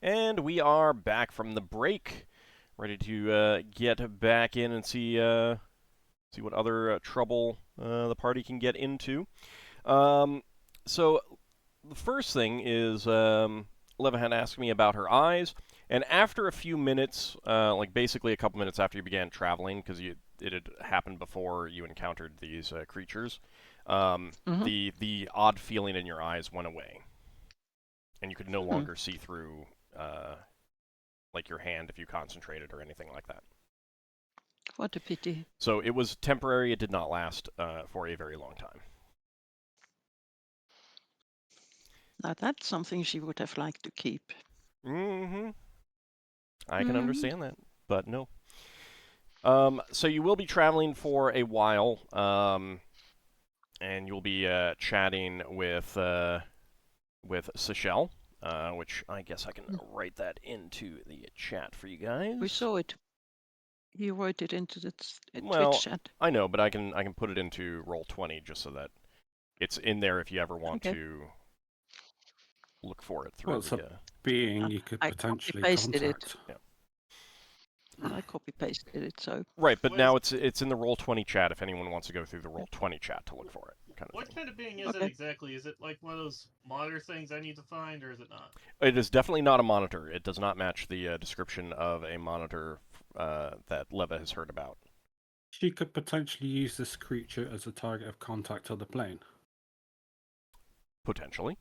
And we are back from the break, ready to get back in and see what other trouble the party can get into. Um, so the first thing is Levahan asked me about her eyes, and after a few minutes, like basically a couple minutes after you began traveling, because it had happened before you encountered these creatures, Mm-hmm. the odd feeling in your eyes went away, and you could no Hmm. longer see through. Like your hand if you concentrated or anything like that. What a pity. So it was temporary. It did not last for a very long time. Now that's something she would have liked to keep. Mm-hmm. I can Mm-hmm. understand that, but no. So you will be traveling for a while, and you'll be chatting with Seychelle, which I guess I can write that into the chat for you We guys. saw it. You wrote it into the Twitch Well, chat. I know, but I can put it into Roll20 just so that it's in there if you ever want Okay. to look for it Well, through it's a the. being you could I copy potentially pasted it. contact. Yeah. I copy pasted it. So Right, but What is, now it's in the Roll20 chat if anyone wants to go through the Roll20 chat to look for it, kind of what thing. kind of being is it okay. exactly? Is it like one of those monitor things I need to find, or is it not? It is definitely not a monitor. It does not match the description of a monitor that Leva has heard about. She could potentially use this creature as a target of contact on the plane. Potentially.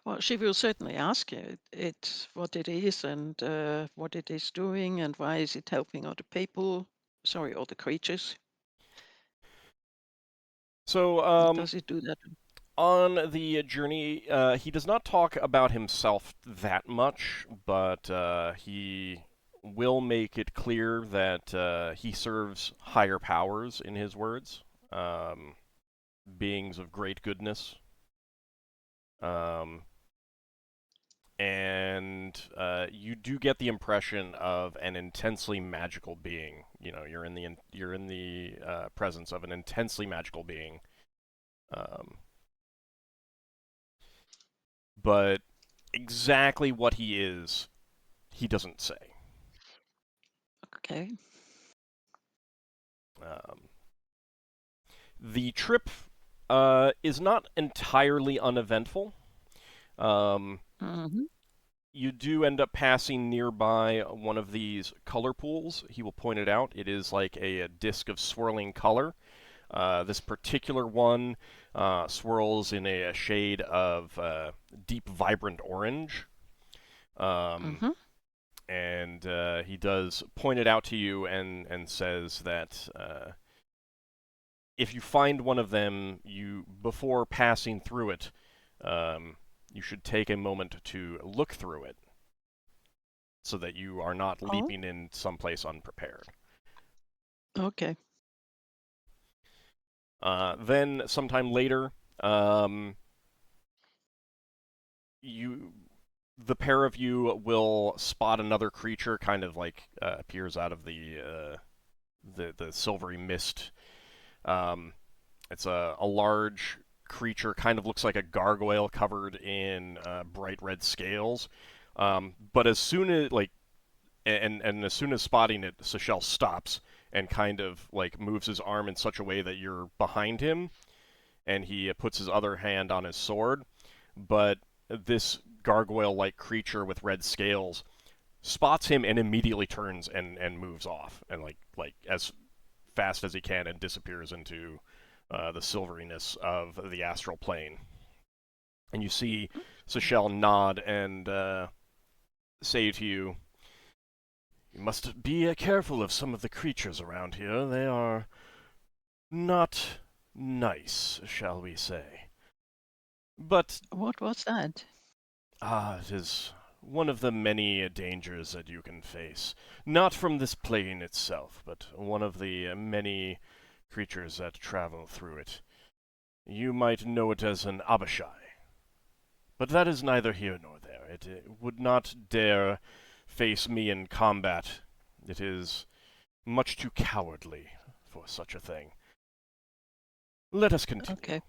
Well, she will certainly ask it what it is and what it is doing and why is it helping other people. Sorry, other creatures. So, Does it do that? on the journey, he does not talk about himself that much, but he will make it clear that he serves higher powers, in his words, beings of great goodness. Um, and you do get the impression of an intensely magical being. You know, you're in the presence of an intensely magical being. Um, but exactly what he is, he doesn't say. Okay. Um, the trip is not entirely uneventful. Um, Mm-hmm. you do end up passing nearby one of these color pools. He will point it out. It is like a disc of swirling color. This particular one swirls in a shade of deep, vibrant orange. Um, Mm-hmm. and he does point it out to you and says that if you find one of them, you before passing through it, you should take a moment to look through it so that you are not Oh, leaping in someplace unprepared. okay. Then sometime later, um, you the pair of you will spot another creature kind of like appears out of the silvery mist. Um, it's a large creature, kind of looks like a gargoyle covered in bright red scales. But as soon as and as soon as spotting it, Seychelle stops and kind of like moves his arm in such a way that you're behind him, and he puts his other hand on his sword. But this gargoyle-like creature with red scales spots him and immediately turns and moves off and like as fast as he can and disappears into the silveriness of the astral plane. And you see Seychelle nod and say to you, "You must be careful of some of the creatures around here. They are not nice, shall we say. But What was that? it is one of the many dangers that you can face. Not from this plane itself, but one of the many creatures that travel through it. You might know it as an Abishai. But that is neither here nor there. It would not dare face me in combat. It is much too cowardly for such a thing. Let us continue." Okay.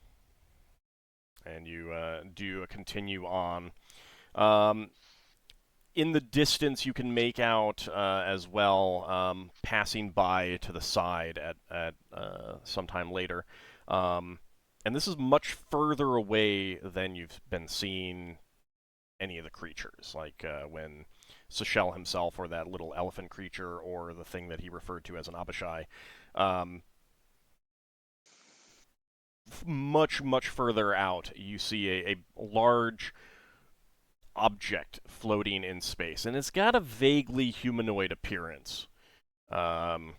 and you do continue on. In the distance, you can make out as well, passing by to the side at sometime later. And this is much further away than you've been seeing any of the creatures, like when Seychelle himself, or that little elephant creature, or the thing that he referred to as an Abishai. Much, much further out, you see a large object floating in space, and it's got a vaguely humanoid appearance. But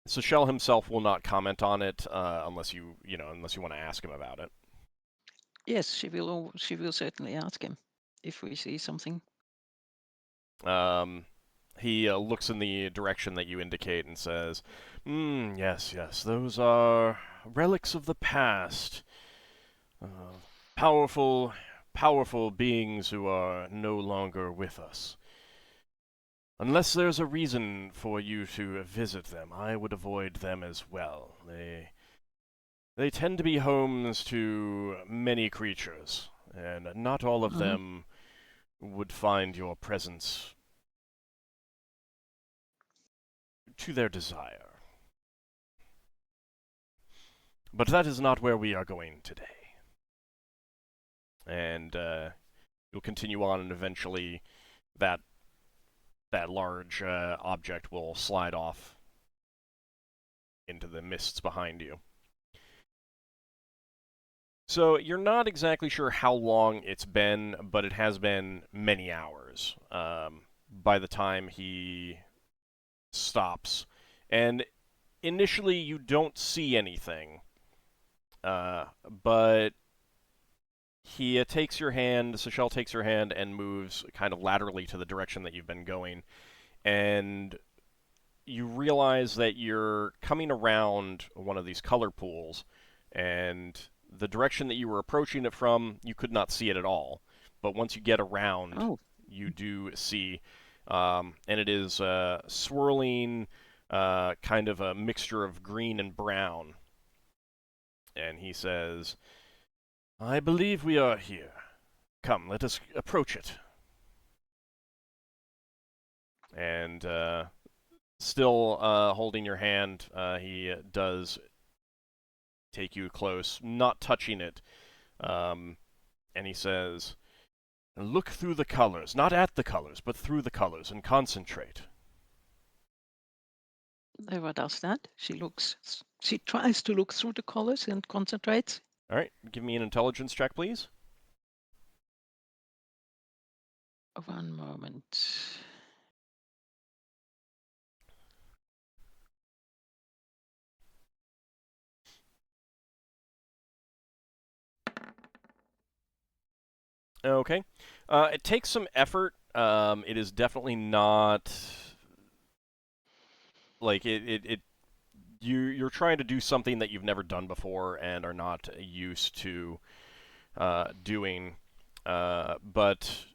Seychelle himself will not comment on it unless you want to ask him about it. Yes, she will certainly ask him if we see something. He looks in the direction that you indicate and says, yes, those are relics of the past. Powerful beings who are no longer with us. Unless there's a reason for you to visit them, I would avoid them as well. They tend to be homes to many creatures, and not all of them would find your presence to their desire. But that is not where we are going today. And you'll continue on, and eventually that large object will slide off into the mists behind you. So you're not exactly sure how long it's been, but it has been many hours by the time he stops. And initially you don't see anything, but he takes your hand, Seychelle takes your hand, and moves kind of laterally to the direction that you've been going. And you realize that you're coming around one of these color pools, and the direction that you were approaching it from, you could not see it at all. But once you get around, you do see, and it is swirling, kind of a mixture of green and brown. And he says, I believe we are here. Come, let us approach it. And still holding your hand, he does take you close, not touching it. And he says, look through the colors, not at the colors, but through the colors, and concentrate. Eva does that. She tries to look through the colors and concentrates. All right, give me an intelligence check, please. One moment. Okay. It takes some effort. It is definitely not like you're trying to do something that you've never done before and are not used to doing, but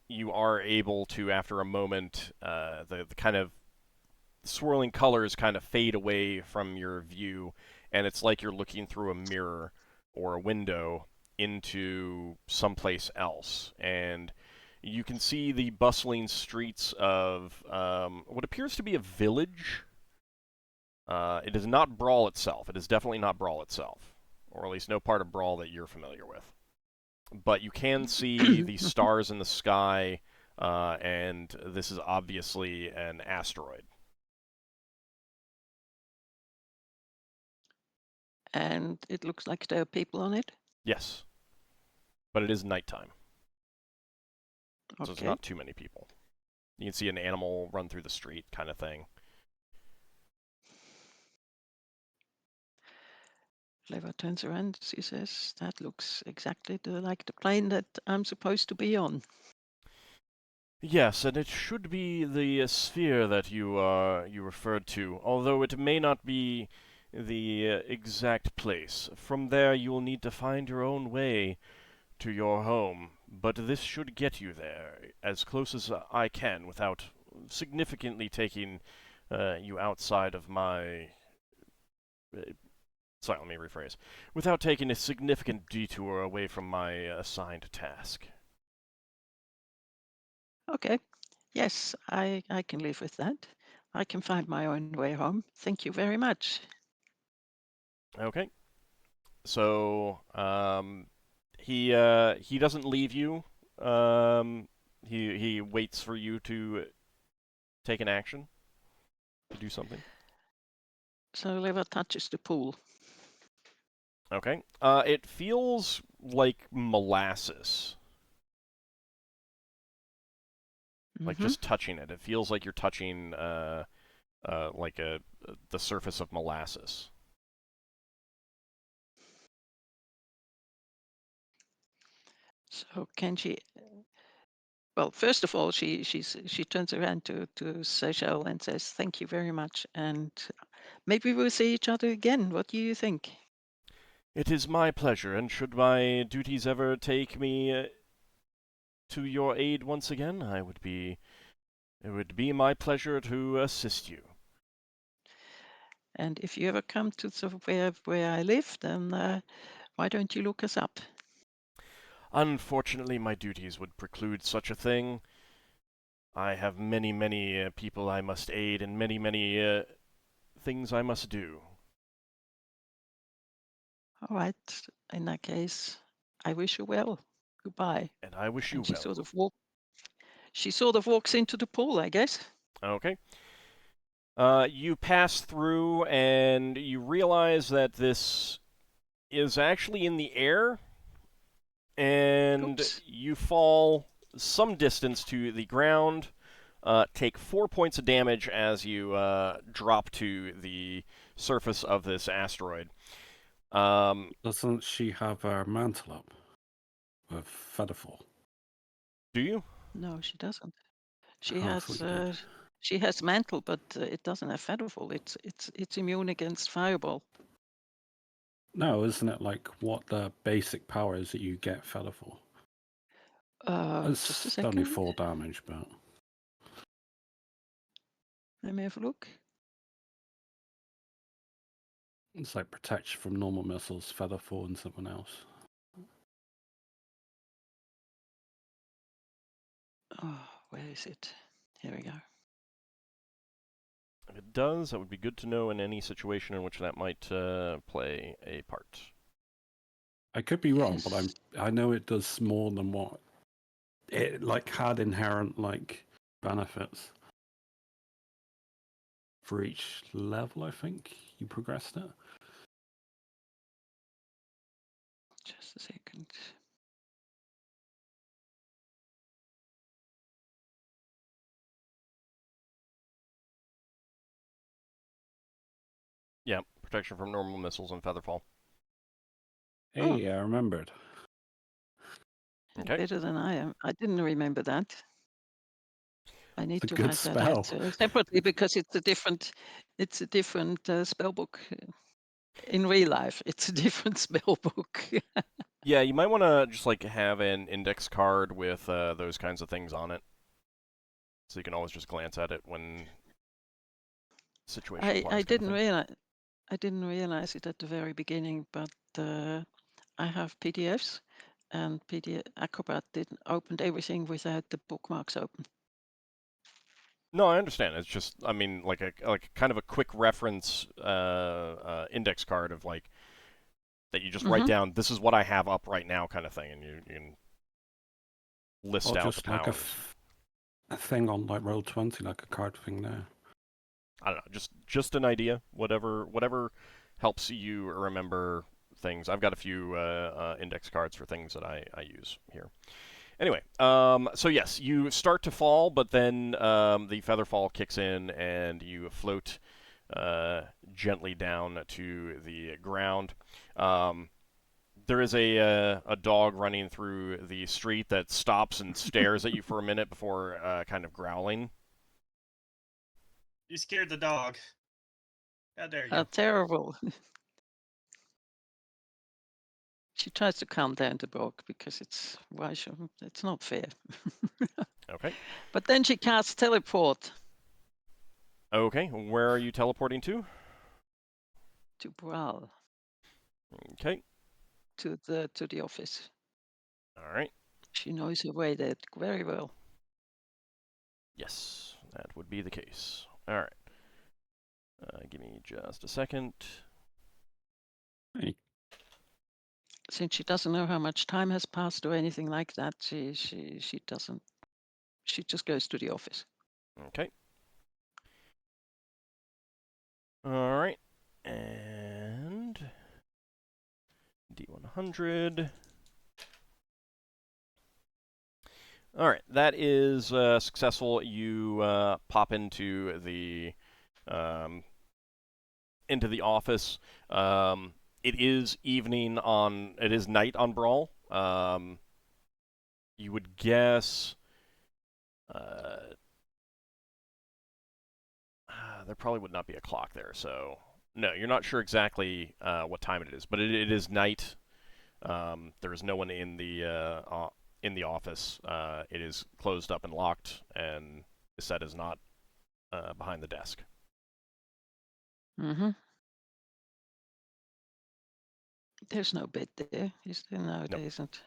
you are able to, after a moment, the kind of swirling colors kind of fade away from your view, and it's like you're looking through a mirror or a window into someplace else. And you can see the bustling streets of what appears to be a village. It is not Bral itself. It is definitely not Bral itself, or at least no part of Bral that you're familiar with. But you can see the stars in the sky, and this is obviously an asteroid. And it looks like there are people on it? Yes. But it is nighttime. Okay. So it's not too many people. You can see an animal run through the street kind of thing. Leva turns around, she says, that looks exactly like the plane that I'm supposed to be on. Yes, and it should be the sphere that you referred to, although it may not be the exact place. From there you will need to find your own way to your home, but this should get you there as close as I can without significantly taking you outside of my Sorry, let me rephrase. Without taking a significant detour away from my assigned task. Okay. Yes, I can live with that. I can find my own way home. Thank you very much. Okay. So, he doesn't leave you. He waits for you to take an action, to do something. So Leva touches the pool. Okay. It feels like molasses. Like Mhm. just touching it. It feels like you're touching like the surface of molasses. So can she? Well, first of all, she turns around to Seychelles and says, "Thank you very much, and maybe we'll see each other again. What do you think?" It is my pleasure, and should my duties ever take me to your aid once again, it would be my pleasure to assist you. And if you ever come to where I live, then why don't you look us up? Unfortunately, my duties would preclude such a thing. I have many, many people I must aid, and many, many things I must do. All right. In that case, I wish you well. Goodbye. And I wish you And she well. sort of walks into the pool, I guess. Okay. You pass through, and you realize that this is actually in the air, and Oops. you fall some distance to the ground. Take 4 points of damage as you drop to the surface of this asteroid. Doesn't she have her mantle up with Featherfall? Do you? No, she doesn't. Oh, I thought you did. She has mantle, but it doesn't have featherfall. It's immune against fireball. No, isn't it like what the basic power is that you get Featherfall? Just a It's only second. 4 damage, but Let me have a look. it's like protection from normal missiles, Featherfall, and someone else. Oh, where is it? Here we go. If it does, that would be good to know in any situation in which that might play a part. I could be wrong, but Yes. I know it does more than what it like had inherent like benefits for each level. I think you progressed it. Just a second. Yeah, protection from normal missiles and featherfall. Hey, I remembered. Okay. Better than I am. I didn't remember that. I need It's a to good write that out spell. separately because it's a different spell book. In real life, it's a different spell book. Yeah, you might want to just like have an index card with those kinds of things on it, so you can always just glance at it when situation applies. I Kind of thing. I didn't realize it at the very beginning, but I have PDFs, and PDF Acrobat didn't opened everything without the bookmarks open. No, I understand. It's just, I mean, like a kind of a quick reference index card of like that you just write down. This is what I have up right now, kind of thing, and you can list Or out the just like powers. a thing on like Roll20, like a card thing there. I don't know, just an idea. Whatever helps you remember things. I've got a few index cards for things that I use here. Anyway, so yes, you start to fall, but then the featherfall kicks in, and you float gently down to the ground. There is a dog running through the street that stops and stares at you for a minute before kind of growling. You scared the dog. How dare you? How terrible. She tries to calm down the dog because it's not fair. Okay. But then she casts teleport Okay, where are you teleporting to? to Bral. Okay. to the office. All right. She knows her way there very well. Yes, that would be the case. All right. Give me just a second. Hey, Since she doesn't know how much time has passed or anything like that, she doesn't. She just goes to the office. Okay. All right. And D100. All right, that is successful. You pop into the office. It is evening on. It is night on Brawl. You would guess. There probably would not be a clock there, so no, you're not sure exactly what time it is, but it is night. There is no one in the office. It is closed up and locked, and the set is not behind the desk. Mm-hmm. There's no bed there, is there? No, Nope. there isn't.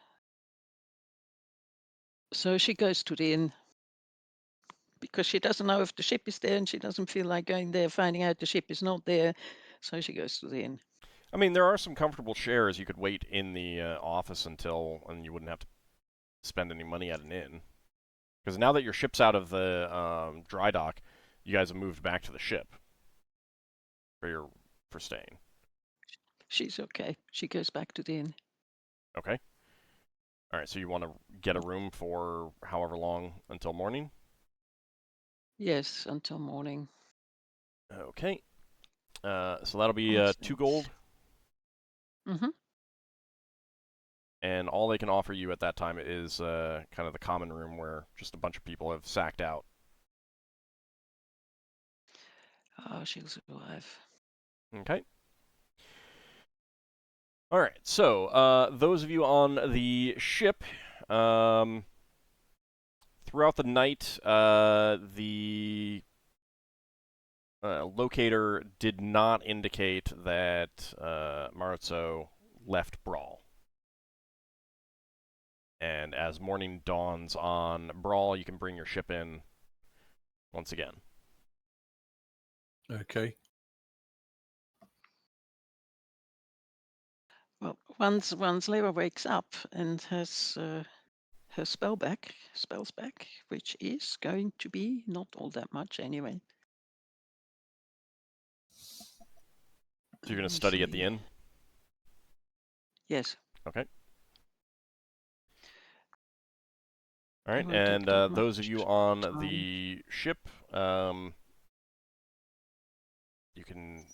So she goes to the inn because she doesn't know if the ship is there, and she doesn't feel like going there, finding out the ship is not there. So she goes to the inn. I mean, there are some comfortable chairs. You could wait in the office and you wouldn't have to spend any money at an inn. Because now that your ship's out of the dry dock, you guys have moved back to the ship for staying. She's okay. She goes back to the inn. Okay. All right. So you want to get a room for however long until morning? Yes, until morning. Okay. So that'll be Makes 2 sense. gold, Mm-hmm. and all they can offer you at that time is kind of the common room where just a bunch of people have sacked out. Oh, she'll survive. Okay. All right. So those of you on the ship, throughout the night, the locator did not indicate that Marzo left Brawl. And as morning dawns on Brawl, you can bring your ship in once again. Okay. Well, once Leva wakes up and has her spells back, which is going to be not all that much anyway. So you're going Let to me study at see. the inn? Yes. Okay. All right, won't take and that those of much you on time. the ship, you can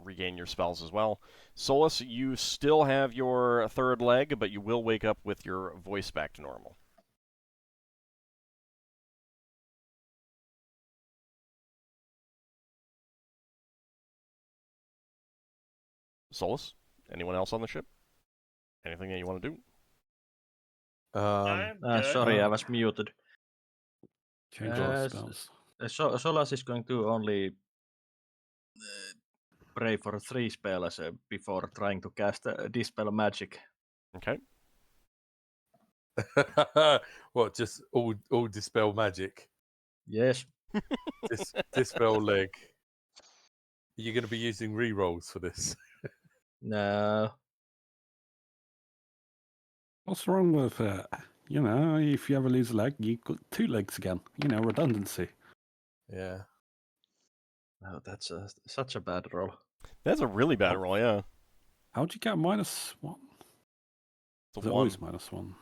regain your spells as well. Solas, you still have your third leg, but you will wake up with your voice back to normal. Solas, anyone else on the ship? Anything that you want to do? I'm good. Sorry, I was muted. change all the spells. Solas is going to only pray for 3 spells before trying to cast Dispel Magic. Okay. What? Just all dispel magic. Yes. Dispel leg. Are you going to be using rerolls for this? No. What's wrong with if you ever lose a leg, you've got 2 legs again. Redundancy. Yeah. No, that's such a bad roll. That's a really bad roll, yeah. How'd you get -1? It's a Is it 1. always -1?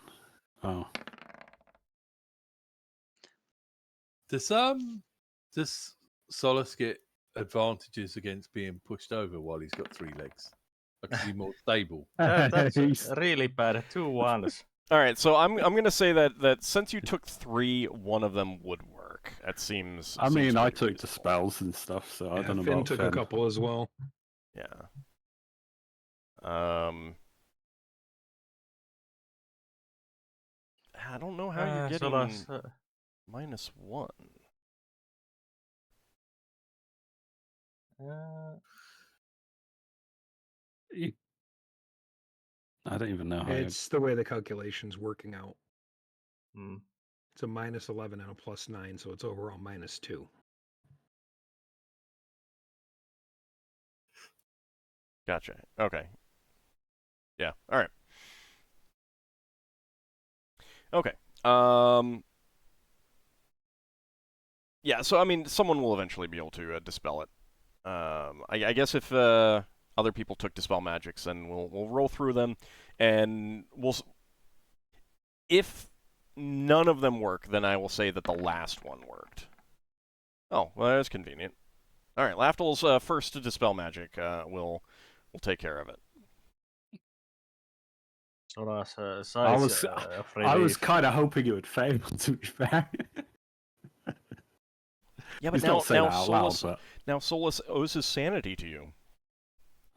Oh. Does Solas get advantages against being pushed over while he's got 3 legs? Like, is he more stable? That's He's- really bad. 2 ones. All right, so I'm going to say that since you took 3, one of them would work. That seems. I seems mean, I pretty took the reasonable. spells and stuff, so I don't know Finn about took Finn. a couple as well. Yeah. I don't know how you're getting Solas, -1. I don't even know how. It's the way the calculation's working out. Hmm. It's a -11 and a +9, so it's overall -2. Gotcha. Okay. Yeah. All right. Okay. Yeah. So I mean, someone will eventually be able to dispel it. I guess if other people took dispel magics, then we'll roll through them, and if none of them work, then I will say that the last one worked. Oh, well, that's convenient. All right, Lafdul's first to dispel magic. We'll take care of it. Solas I sighs was, of I was relief. kind of hoping it would fail. To be fair, Yeah, but he's now not saying that out loud, Solas but now Solas owes his sanity to you.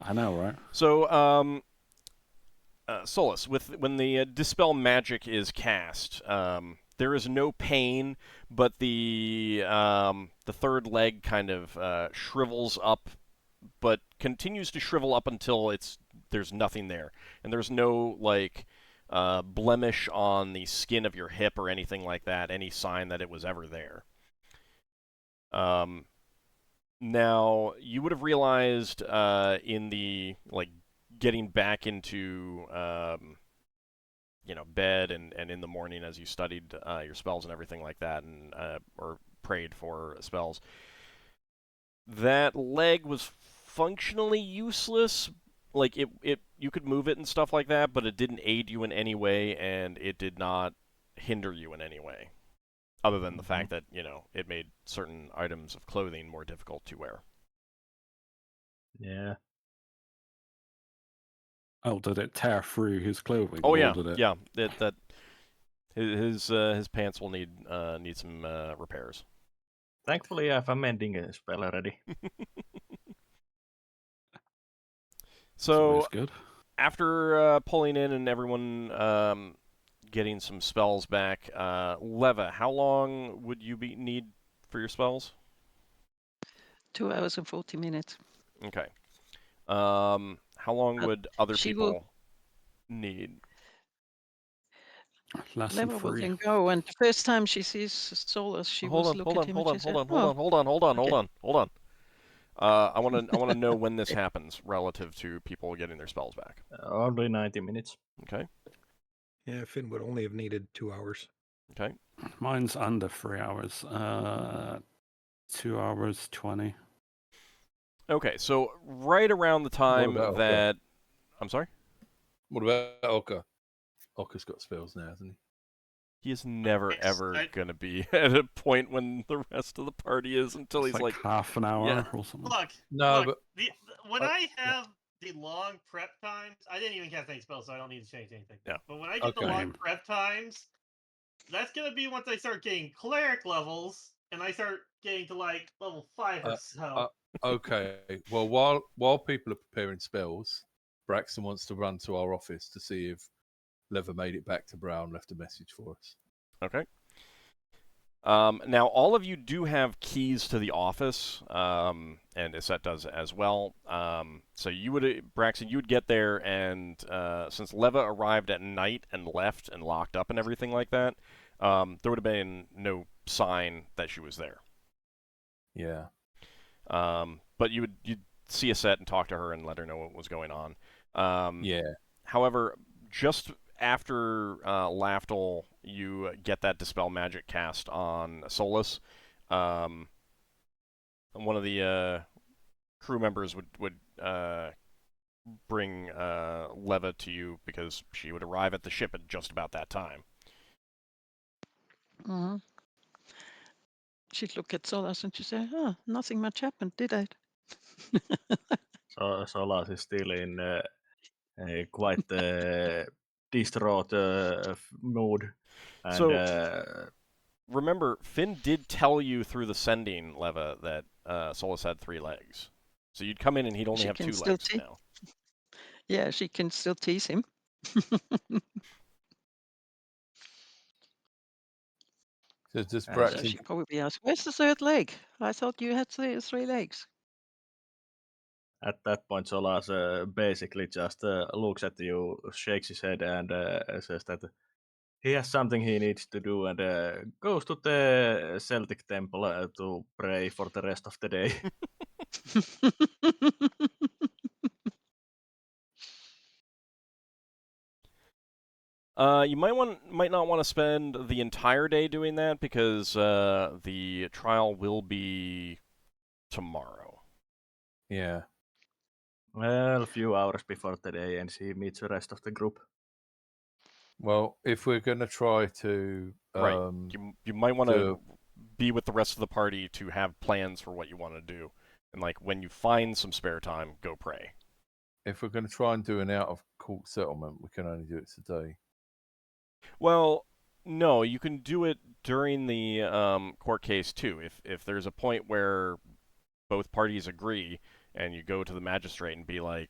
I know, right? So, Solas, when the dispel magic is cast, there is no pain, but the third leg kind of shrivels up, but continues to shrivel up until there's nothing there, and there's no like blemish on the skin of your hip or anything like that, any sign that it was ever there. Now you would have realized in the like getting back into bed and in the morning as you studied your spells and everything like that, and or prayed for spells, that leg was functionally useless. Like it you could move it and stuff like that, but it didn't aid you in any way, and it did not hinder you in any way, other than the fact that it made certain items of clothing more difficult to wear. Yeah. Oh, did it tear through his clothing? Oh or yeah, did it... yeah. That his pants will need some repairs. Thankfully, I have a mending spell already. always So good. after pulling in and everyone getting some spells back, Leva, how long would you need for your spells? 2 hours and 40 minutes. Okay. How long would other she people need? Less than Leva will 3. then go, and the first time she sees Solas, she will look at him and she says, Hold on. I want to know when this Okay. happens relative to people getting their spells back. Only 90 minutes. Okay. Yeah, Finn would only have needed 2 hours. Okay. Mine's under 3 hours. 2 hours 20. Okay. So right around the time about that I'm sorry. What about Ockar? Ockar's got spells now, hasn't he? He is never Yes, ever gonna be at a point when the rest of the party is until It's he's like half an hour yeah. or something. Look, No, look. but When I- I have the long prep times, I didn't even cast any spells, so I don't need to change anything. Yeah. But when I get the Okay. long prep times, that's gonna be once I start getting cleric levels, and I start getting to like level 5 or so. Okay. Well, while people are preparing spells, Braxon wants to run to our office to see if Lever made it back to Bral and left a message for us. Okay. Now, all of you do have keys to the office, and Iset does as well. So you would, Braxon, you would get there, and since Leva arrived at night and left and locked up and everything like that, there would have been no sign that she was there. Yeah. But you'd see Iset and talk to her and let her know what was going on. Yeah. However, just after Lafdul, you get that Dispel Magic cast on Solas. One of the crew members would bring Leva to you because she would arrive at the ship at just about that time. Mm-hmm. She'd look at Solas and she'd say, "Oh, nothing much happened, did it?" So Solas is still in a quite distraught mood. And So- Remember, Finn did tell you through the sending, Leva, that Solas had 3 legs. So you'd come in and he'd only She have can 2 still legs now. Yeah, she can still tease him. So does So So Braxon? she probably asks, "Where's the third leg? I thought you had three legs." At that point, Solas basically just looks at you, shakes his head, and says that he has something he needs to do, and goes to the Celtic temple to pray for the rest of the day. You might not want to spend the entire day doing that because the trial will be tomorrow. Yeah. Well, a few hours before the day ends, he meets the rest of the group. Well, if we're going to try to Right. You might want to do- be with the rest of the party to have plans for what you want to do, and like when you find some spare time, go pray. if we're going to try and do an out of court settlement, we can only do it today. Well, no, you can do it during the court case too. If there's a point where both parties agree, and you go to the magistrate and be like,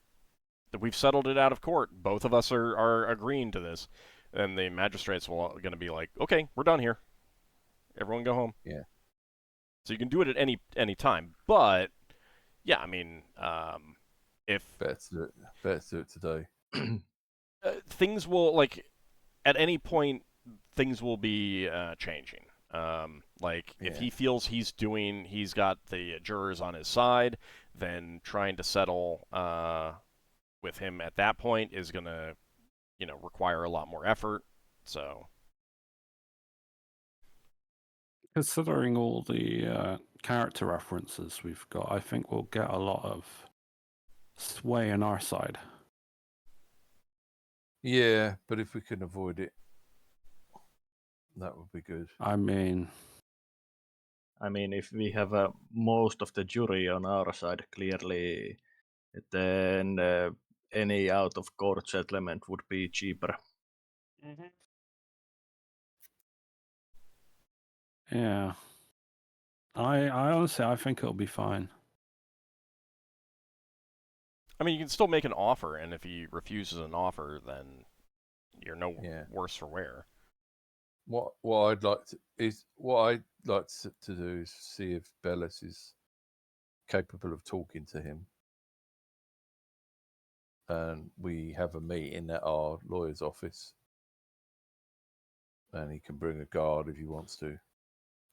"We've settled it out of court. Both of us are agreeing to this," and the magistrates will going to be like, "Okay, we're done here. Everyone go home." Yeah. So you can do it at any time, but yeah, I mean, if Better to do it today. things will like at any point things will be changing. Like if Yeah. he feels he's got the jurors on his side, then trying to settle with him at that point is gonna, require a lot more effort. So Considering all the character references we've got, I think we'll get a lot of sway on our side. Yeah, but if we can avoid it, that would be good. I mean, if we have most of the jury on our side, clearly, then any out of court settlement would be cheaper. Mm-hmm. yeah. I honestly, I think it'll be fine. I mean, you can still make an offer, and if he refuses an offer, then you're no Yeah. worse for wear. What I'd like to do is see if Bellis is capable of talking to him, and we have a meeting at our lawyer's office, and he can bring a guard if he wants to,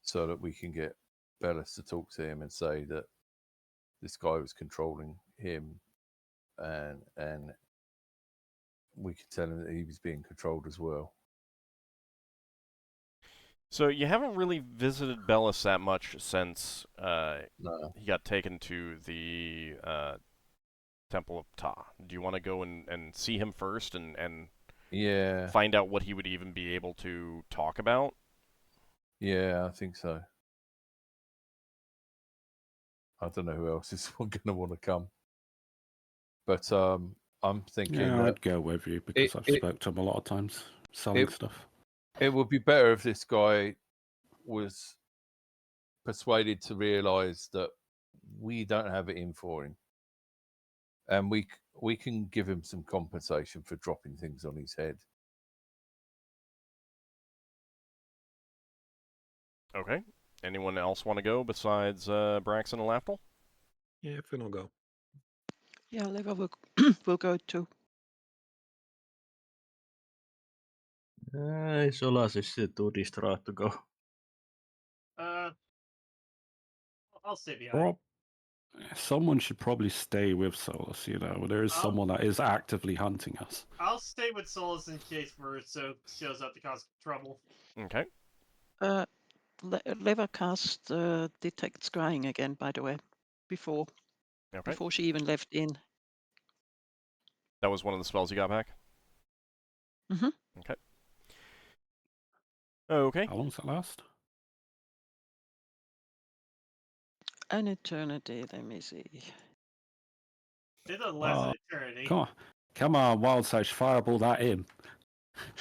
so that we can get Bellis to talk to him and say that this guy was controlling him, and we can tell him that he was being controlled as well. So you haven't really visited Bellis that much since No. he got taken to the Temple of Ptah. Do you want to go and see him first and Yeah. find out what he would even be able to talk about? Yeah, I think so. I don't know who else is going to want to come, but I'm thinking Yeah, that I'd go with you because I've spoke to him a lot of times selling stuff. it would be better if this guy was persuaded to realise that we don't have it in for him, and we can give him some compensation for dropping things on his head. Okay. Anyone else want to go besides Braxon and Lafdul? Yeah, Finn will go. Yeah, Leva will go too. Solas is too distraught to go. I'll stay behind. Rob, someone should probably stay with Solas. There is someone that is actively hunting us. I'll stay with Solas in case Verso shows up to cause trouble. Okay. Leva cast detect scrying again, by the way, before she even left in. That was one of the spells you got back? Mm-hmm. Okay. Okay. How long does that last? An eternity, let me see. It doesn't last an eternity. Come on, Wild Sage, fireball that in.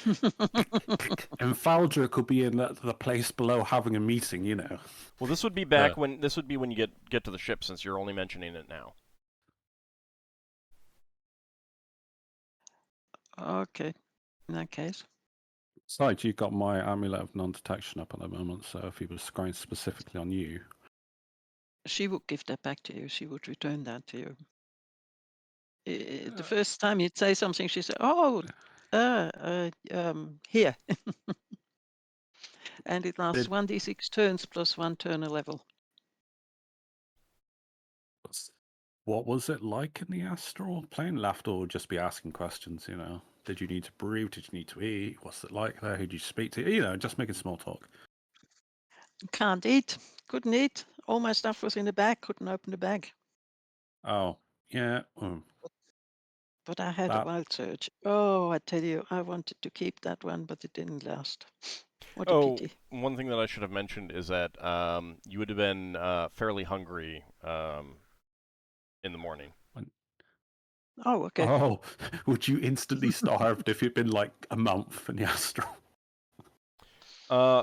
And Faldra could be in the place below having a meeting, Well, this would be back when you get to the ship, since you're only mentioning it now. Okay, in that case. Besides, you've got my amulet of non-detection up at the moment, so if he was scrying specifically on you... She would give that back to you. She would return that to you. The first time you'd say something, she'd say, "Oh, here," and it lasts Did- 1d6 turns plus 1 turn a level. What was it like in the astral plane? Lafdul would just be asking questions, you know. Did you need to breathe? Did you need to eat? What's it like there? Who did you speak to? You know, just making small talk. Can't eat, couldn't eat. All my stuff was in the bag, couldn't open the bag. Oh, yeah. But I had a That- wild surge. Oh, I tell you, I wanted to keep that one, but it didn't last. What a Oh, pity. one thing that I should have mentioned is that you would have been fairly hungry in the morning. Oh, okay. Oh, would you instantly starved if you'd been like a month in the astral?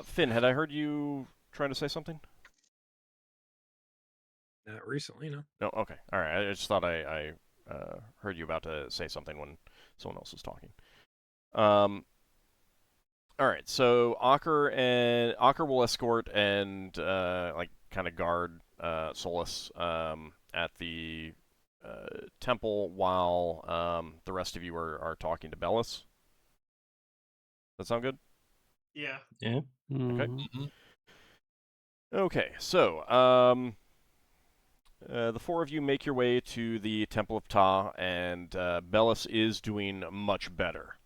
Finn, had I heard you trying to say something? Not recently, no. No, okay. All right. I just thought I heard you about to say something when someone else was talking. All right. So Ockar will escort and like kind of guard Solas at the temple while the rest of you are talking to Bellis. That sound good? Yeah. Yeah. Mhm. Okay. So the four of you make your way to the Temple of Ta, and Bellis is doing much better.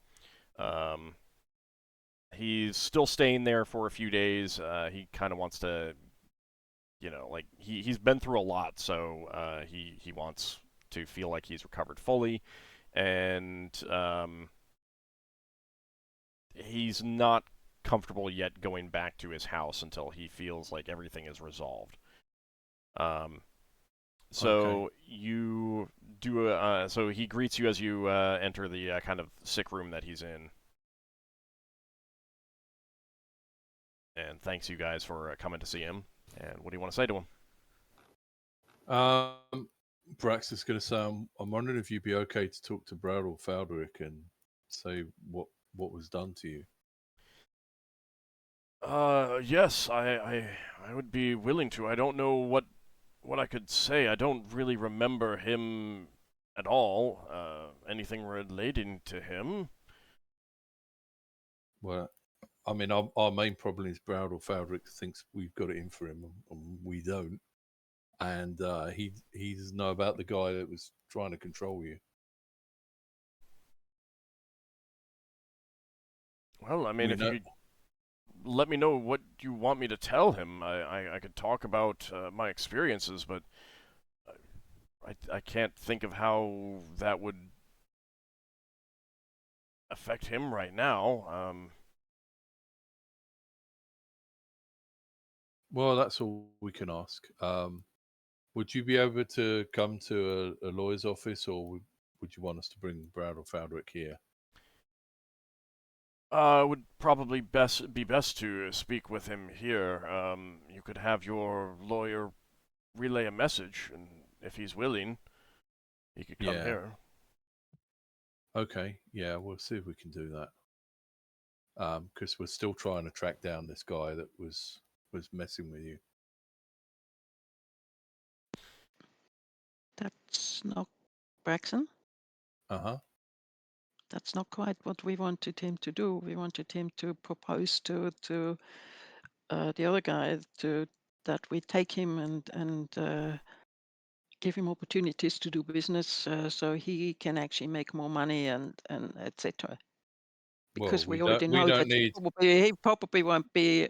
He's still staying there for a few days. He kind of wants to, you know, like he's been through a lot, so he wants to feel like he's recovered fully, and he's not comfortable yet going back to his house until he feels like everything is resolved. So you do. So he greets you as you enter the kind of sick room that he's in, and thanks you guys for coming to see him. And what do you want to say to him? Brax is going to say, I'm wondering if you'd be okay to talk to Bral or Falderic and say what was done to you. Yes, I would be willing to. I don't know what I could say. I don't really remember him at all. Anything relating to him? Well, I mean, our main problem is Bral or Falderic thinks we've got it in for him, and we don't. And he doesn't know about the guy that was trying to control you. Well, I mean, We if know- you could let me know what you want me to tell him, I could talk about my experiences, but I can't think of how that would affect him right now. Well, that's all we can ask. Would you be able to come to a lawyer's office, or would you want us to bring Brad or Falderic here? Would probably be best to speak with him here. You could have your lawyer relay a message, and if he's willing, he could come here. Okay, yeah, we'll see if we can do that. Because we're still trying to track down this guy that was messing with you. That's not Braxon. That's not quite what we wanted him to do. We wanted him to propose to the other guy that we take him and give him opportunities to do business so he can actually make more money and etc. Because Well, we already know that he probably won't be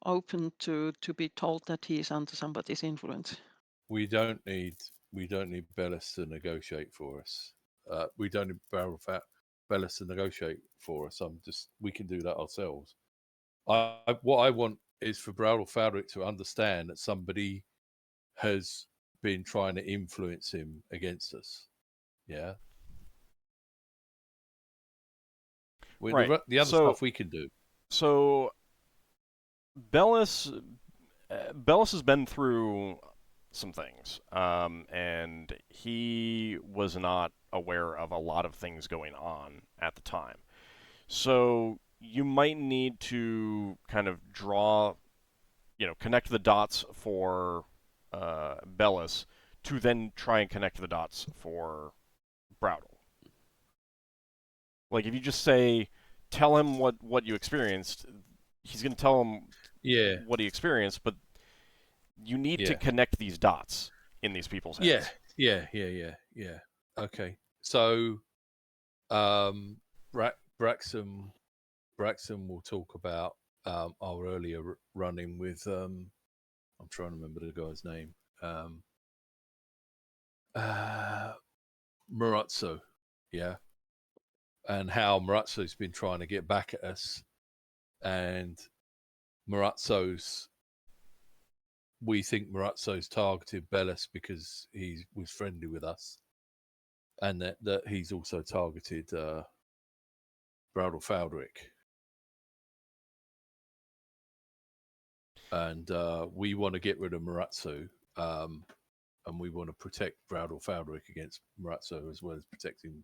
open to be told that he is under somebody's influence. We don't need Bellis to negotiate for us. We don't need Bellis to negotiate for us. We can do that ourselves. What I want is for Bral or Falderic to understand that somebody has been trying to influence him against us. Yeah. Right. The other stuff we can do. So Bellis has been through some things, and he was not aware of a lot of things going on at the time. So you might need to kind of connect the dots for Bellis to then try and connect the dots for Browdle. Like, if you just say, tell him what you experienced, he's going to tell him Yeah, what he experienced, but you need to yeah, connect these dots in these people's yeah, heads. yeah. Okay, so Braxon will talk about our earlier run-in with I'm trying to remember the guy's name. Marazzo, yeah, and how Marazzo's been trying to get back at us, and we think Marazzo's targeted Bellis because he was friendly with us, and that he's also targeted Bradel Faldrick. And we want to get rid of Marazzo, and we want to protect Bradel Faldrick against Marazzo as well as protecting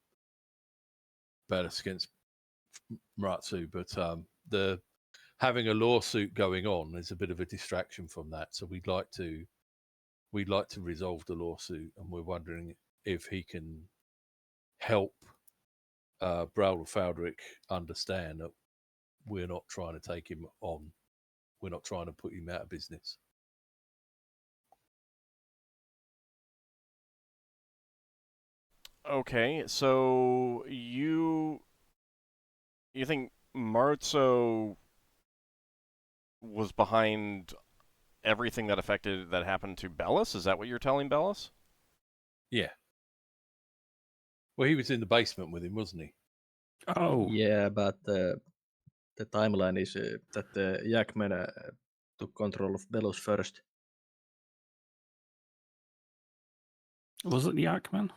Bellis against Marazzo. But the having a lawsuit going on is a bit of a distraction from that. So we'd like to resolve the lawsuit, and we're wondering if he can help Bradel Faldrick understand that we're not trying to take him on. We're not trying to put him out of business. Okay, so you think Marazzo was behind everything that happened to Bellis? Is that what you're telling Bellis? Yeah. Well, he was in the basement with him, wasn't he? Oh, Yeah, but the timeline is that the Jackman took control of Belos first. was it Yakman?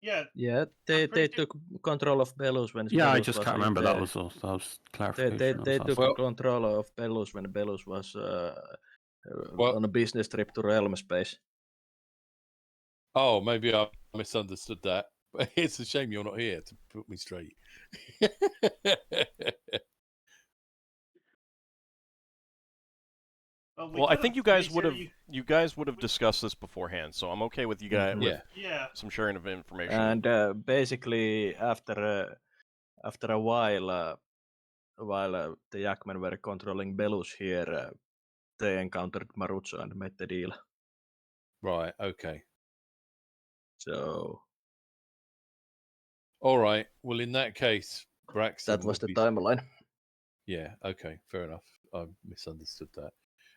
Yeah, Yeah, they pretty sure- took control of Belos when Yeah, I Belos just was can't in remember. there. That was They clarification. I was took asking. control of Belos when Belos was Well- on a business trip to realm space. Oh, maybe I misunderstood that. But it's a shame you're not here to put me straight. Well, I think you guys would have you... discussed this beforehand, so I'm okay with you guys with Yeah. some sharing of information. And basically, after a while, while the Jackmen were controlling Belus here, they encountered Maruzzo and made the deal. Right, okay. So All right. Well, in that case, Braxon that was the will be... timeline. Yeah, okay, fair enough. I misunderstood that.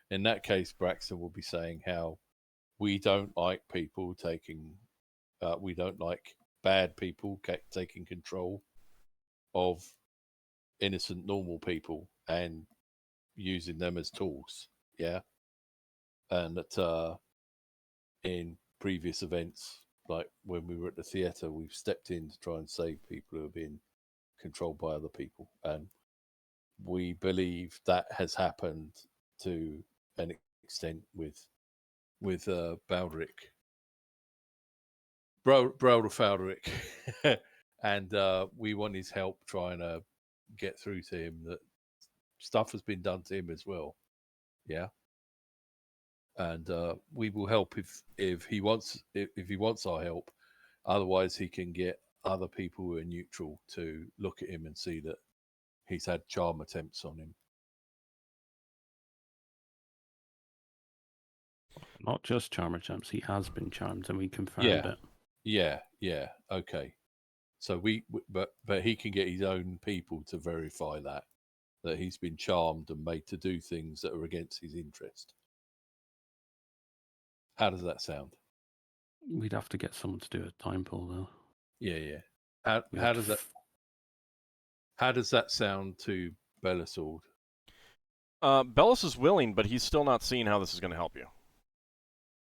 In that case, Braxon will be saying how we don't like people taking... we don't like bad people taking control of innocent, normal people and using them as tools. Yeah. And that in previous events, like when we were at the theatre, we've stepped in to try and save people who are being controlled by other people. And we believe that has happened to an extent with Baldric. Browder Faldric. And we want his help trying to get through to him that stuff has been done to him as well. Yeah. And we will help if he wants our help. Otherwise, he can get other people who are neutral to look at him and see that he's had charm attempts on him. Not just charm attempts. He has been charmed, and we confirmed it. Yeah. Okay. So but he can get his own people to verify that he's been charmed and made to do things that are against his interest. How does that sound? We'd have to get someone to do a time pull, though. Yeah. How does that sound to Bellisord? Bellis is willing, but he's still not seeing how this is going to help you.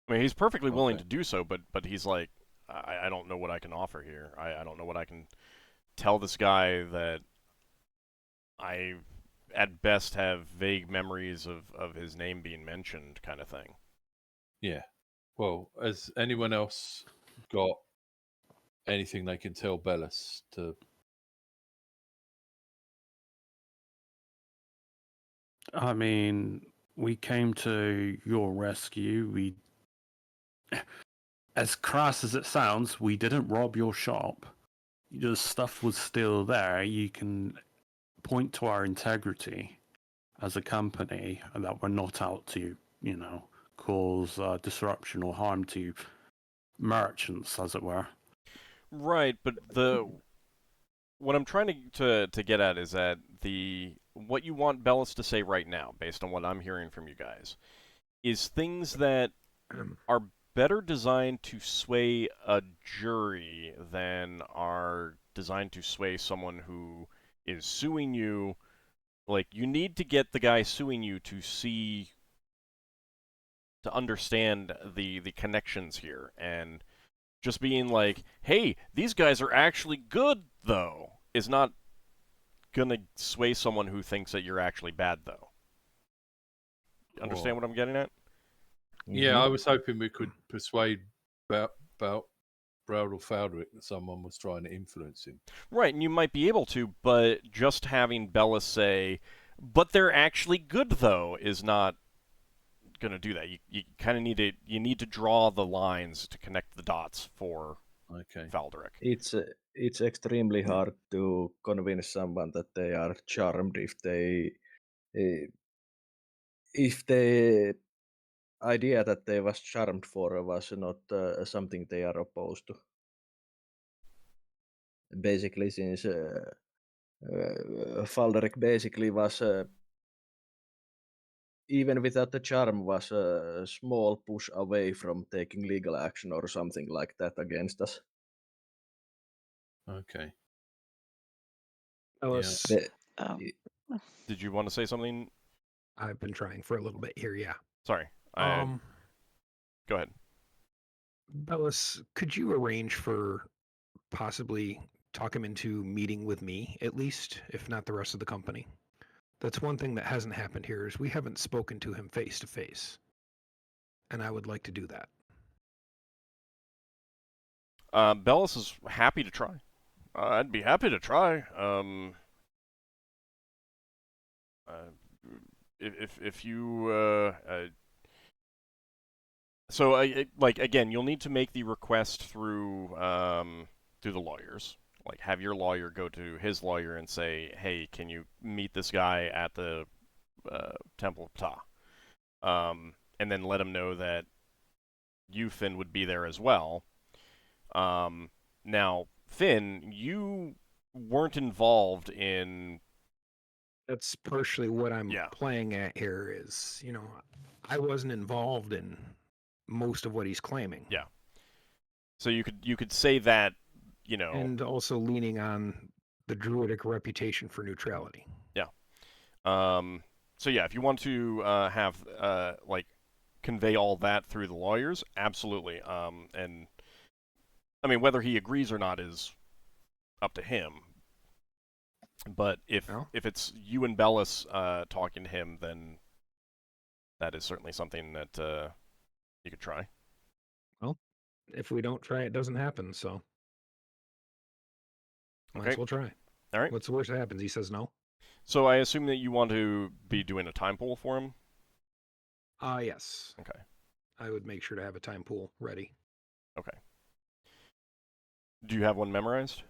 I mean, he's perfectly willing to do so, but he's like, I don't know what I can offer here. I don't know what I can tell this guy that I, at best, have vague memories of his name being mentioned, kind of thing. Yeah. Well, has anyone else got anything they can tell Bellis to? I mean, we came to your rescue. as crass as it sounds, we didn't rob your shop. Your stuff was still there. You can point to our integrity as a company and that we're not out to, cause disruption or harm to merchants, as it were. Right, but what I'm trying to get at is that what you want Bellis to say right now, based on what I'm hearing from you guys, is things that are better designed to sway a jury than are designed to sway someone who is suing you. Like, you need to get the guy suing you to understand the connections here, and just being like, hey, these guys are actually good, though, is not gonna sway someone who thinks that you're actually bad, though. Understand what I'm getting at? Yeah, I was hoping we could persuade Bral or Faldrick that someone was trying to influence him. Right, and you might be able to, but just having Bellis say, but they're actually good, though, is not going to do that. You kind of need to draw the lines to connect the dots for Faldrick. It's extremely hard to convince someone that they are charmed if the idea that they was charmed for was not something they are opposed to. Basically, since Faldrick basically was even without the charm was a small push away from taking legal action or something like that against us. Okay. Ellis, Did you want to say something? I've been trying for a little bit here, yeah. Sorry. Go ahead. Bellis, could you arrange for possibly talk him into meeting with me, at least, if not the rest of the company? That's one thing that hasn't happened here, is we haven't spoken to him face to face. And I would like to do that. Bellis is happy to try. I'd be happy to try. If you so again, you'll need to make the request through the lawyers. Like, have your lawyer go to his lawyer and say, hey, can you meet this guy at the Temple of Ptah? And then let him know that you, Finn, would be there as well. Now, Finn, you weren't involved in... That's partially what I'm playing at here is, I wasn't involved in most of what he's claiming. Yeah. So you could say that, And also leaning on the Druidic reputation for neutrality. Yeah. So yeah, if you want to have convey all that through the lawyers, absolutely. And I mean, whether he agrees or not is up to him. But if it's you and Bellis talking to him, then that is certainly something that you could try. Well, if we don't try, it doesn't happen, so might as well try. All right. What's the worst that happens? He says no? So I assume that you want to be doing a time pool for him? Yes. Okay. I would make sure to have a time pool ready. Okay. Do you have one memorized?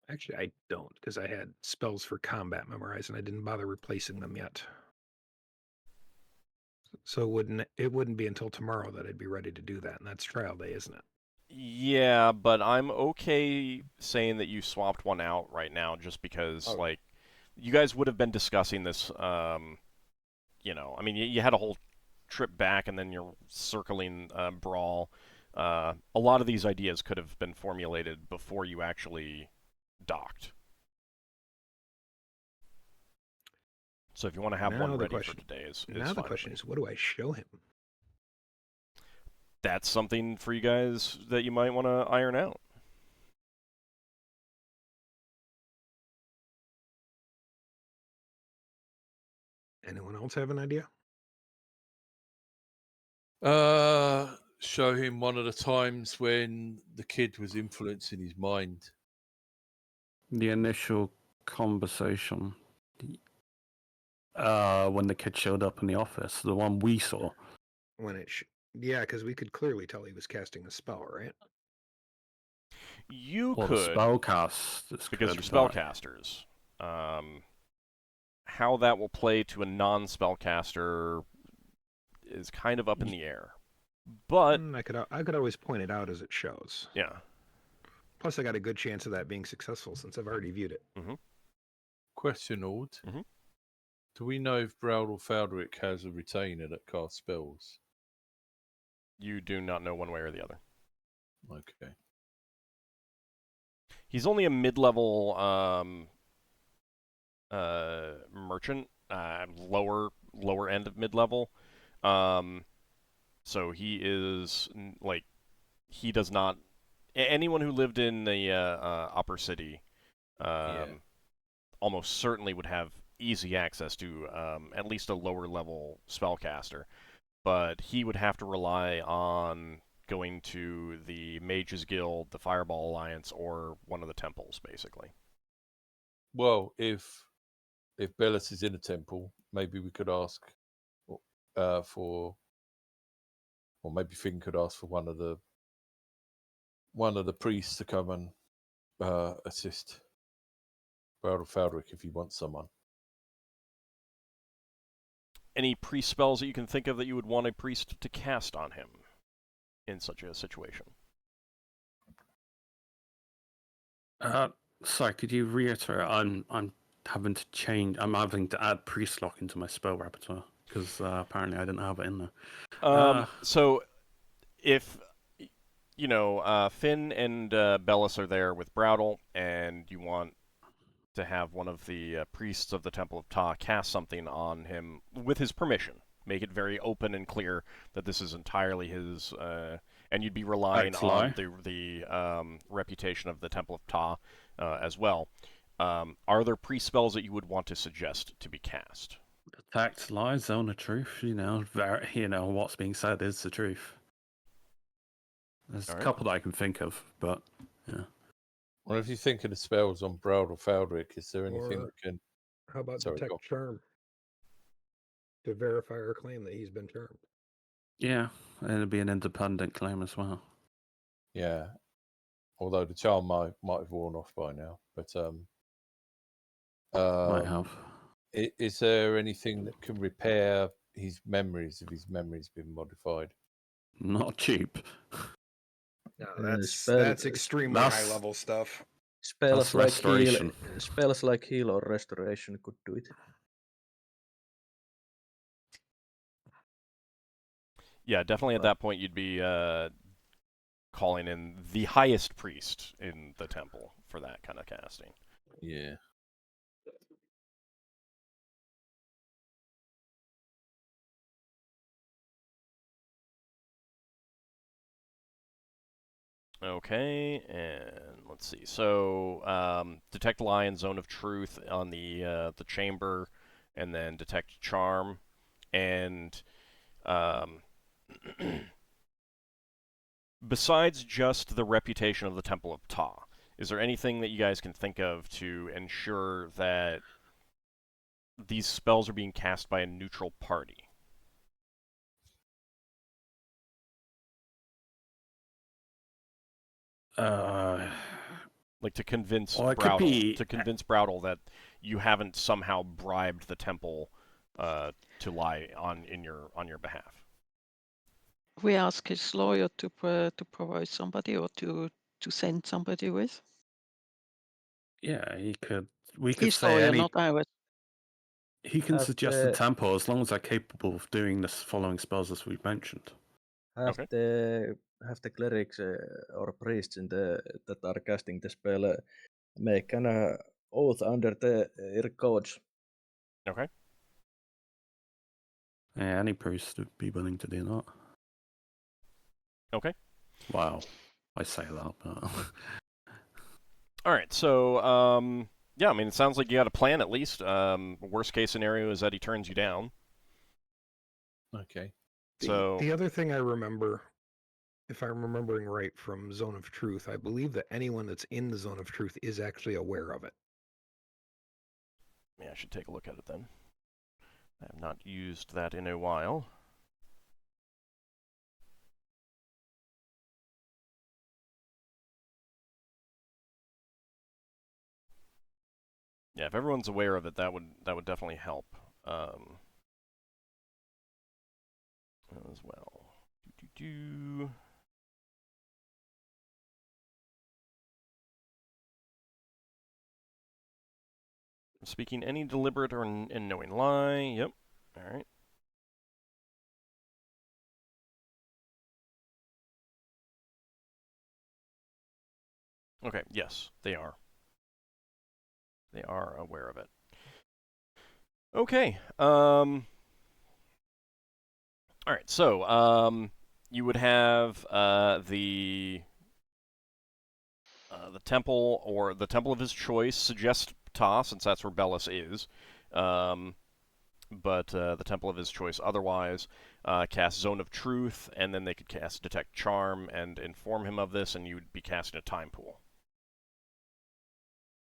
Actually, I don't, because I had spells for combat memorized, and I didn't bother replacing them yet. So it wouldn't be until tomorrow that I'd be ready to do that, and that's trial day, isn't it? Yeah, but I'm okay saying that you swapped one out right now, just because you guys would have been discussing this. I mean, you had a whole trip back, and then you're circling Bral. A lot of these ideas could have been formulated before you actually docked. So if you want to have one ready for today, is now the question is, what do I show him? That's something for you guys that you might want to iron out. Anyone else have an idea? Show him one of the times when the kid was influencing his mind. The initial conversation. When the kid showed up in the office, the one we saw. When Yeah, because we could clearly tell he was casting a spell, right? You Well, the could, spellcasters because could, they're but spellcasters. How that will play to a non-spellcaster is kind of up in the air. But I could always point it out as it shows. yeah. Plus, I got a good chance of that being successful since I've already viewed it. Question, Ord. Mhm. Do we know if Bral or Faldric has a retainer that casts spells? You do not know one way or the other. Okay. He's only a mid-level merchant, lower end of mid-level. So he is like, he does not. Anyone who lived in the upper city, almost certainly would have easy access to at least a lower level spellcaster. But he would have to rely on going to the Mages Guild, the Fireball Alliance, or one of the temples, basically. Well, if Bellis is in a temple, maybe we could ask for, or maybe Finn could ask for one of the priests to come and assist Bral or Faldric if he wants someone. Any priest spells that you can think of that you would want a priest to cast on him in such a situation? Sorry, could you reiterate? I'm having to change. I'm having to add priest lock into my spell repertoire because apparently I didn't have it in there. So, if Finn and Bellis are there with Browdle, and you want to have one of the priests of the Temple of Ta cast something on him with his permission, make it very open and clear that this is entirely his, and you'd be relying on the reputation of the Temple of Ta as well. Are there priest spells that you would want to suggest to be cast? Detect lies, zone of truth. What's being said is the truth. There's a couple that I can think of, but yeah. Well, if you think of the spells on Bral or Faldric, is there anything Or that can? How about Sorry, detect charm to verify our claim that he's been charmed? Yeah, and it'd be an independent claim as well. Yeah, although the charm might have worn off by now, but Might have. Is there anything that can repair his memories if his memory's been modified? Not cheap. No, That's extremely high level stuff. Spells That's restoration. like heal or restoration could do it. Yeah, definitely at that point you'd be calling in the highest priest in the temple for that kind of casting. Yeah. Okay, and let's see. So, detect lie and zone of truth on the chamber, and then detect charm, and besides just the reputation of the Temple of Ta, is there anything that you guys can think of to ensure that these spells are being cast by a neutral party? Like to convince Browdle that you haven't somehow bribed the temple to lie on your behalf. We ask his lawyer to provide somebody or to send somebody with. Yeah, he could. We could His say lawyer, any. not ours. He can suggest the temple as long as they're capable of doing the following spells as we've mentioned. Have the clerics or priests that are casting the spell make an oath under the codes. Okay. Yeah, any priest would be willing to do that. Okay. Wow, I say that, but... All right, so yeah, I mean, it sounds like you got a plan at least. Worst case scenario is that he turns you down. Okay. The other thing I remember, if I'm remembering right from Zone of Truth, I believe that anyone that's in the Zone of Truth is actually aware of it. Yeah, I should take a look at it then. I have not used that in a while. Yeah, if everyone's aware of it, that would definitely help. As well. Speaking any deliberate or and knowing lie. Yep. All right. Okay. Yes, they are. They are aware of it. Okay. All right. So, you would have the temple or the temple of his choice. Suggest Ta, since that's where Bellis is. But the temple of his choice otherwise. Cast Zone of Truth, and then they could cast Detect Charm and inform him of this, and you would be casting a time pool.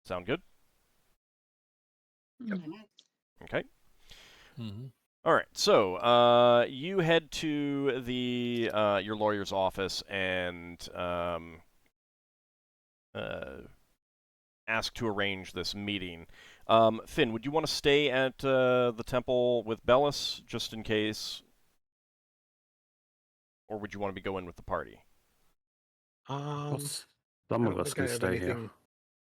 Sound good? Mm. Okay. Mm-hmm. All right. So you head to the your lawyer's office and ask to arrange this meeting. Finn, would you want to stay at the temple with Bellis just in case, or would you want to be going with the party? I Some of don't us think I can have stay here. anything.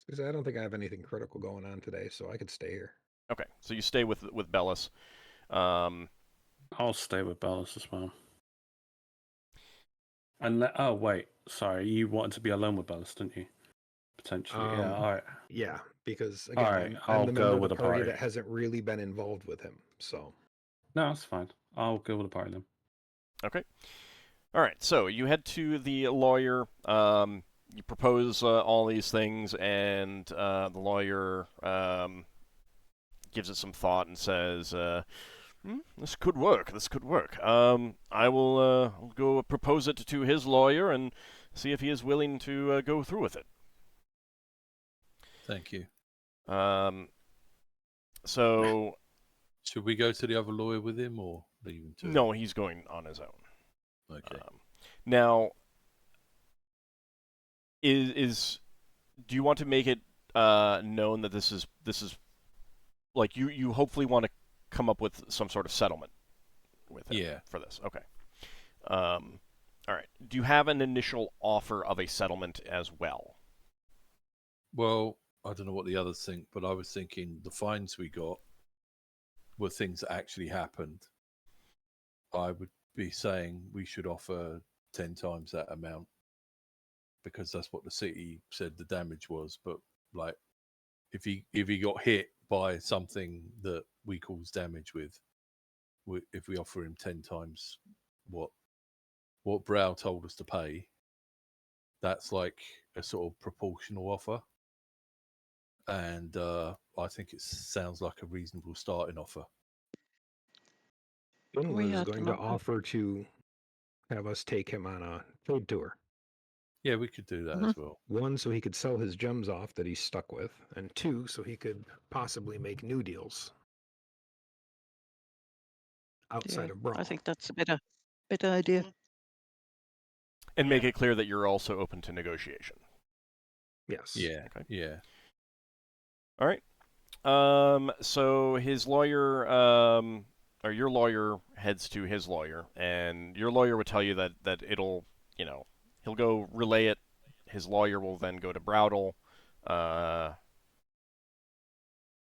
Because I don't think I have anything critical going on today, so I could stay here. Okay. So you stay with Bellis. I'll stay with Bellis as well. Oh wait, sorry, you wanted to be alone with Bellis, didn't you? Potentially, yeah. All right. Yeah, because All again, right, I'm I'll the go member of with the the party party. that hasn't really been involved with him. So No, that's fine. I'll go with the party then. Okay. All right. So you head to the lawyer. You propose all these things, and the lawyer gives it some thought and says, "This could work. This could work. I will I'll go propose it to his lawyer and see if he is willing to go through with it." Thank you. So Should we go to the other lawyer with him or leave him to? no, he's going on his own. Okay. Now, is do you want to make it known that this is like you hopefully want to come up with some sort of settlement with him Yeah. for this? Okay. All right. Do you have an initial offer of a settlement as well? Well, I don't know what the others think, but I was thinking the fines we got were things that actually happened. I would be saying we should offer 10 times that amount because that's what the city said the damage was. But like, if he got hit by something that we cause damage with, if we offer him 10 times what Bral told us to pay, that's like a sort of proportional offer. And I think it sounds like a reasonable starting offer. Finn We was had going to another. offer to have us take him on a trade tour. Yeah, we could do that Mhm. as well. One, so he could sell his gems off that he's stuck with, and two, so he could possibly make new deals outside Yeah, of Bral. I think that's a better idea. Mhm. And make Yeah. it clear that you're also open to negotiation. Yes. Yeah, Okay. yeah. All right. So his lawyer, or your lawyer heads to his lawyer, and your lawyer would tell you that it'll, he'll go relay it. His lawyer will then go to Browdle.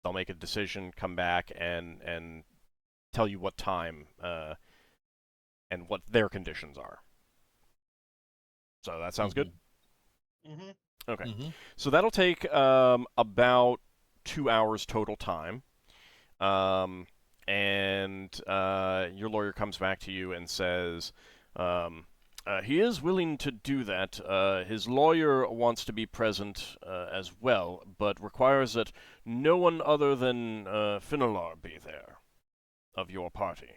They'll make a decision, come back, and tell you what time and what their conditions are. So that sounds good? Mm-hmm. Okay. Mm-hmm. So that'll take about 2 hours total time. And your lawyer comes back to you and says, he is willing to do that. His lawyer wants to be present as well, but requires that no one other than Finnel'ar be there of your party.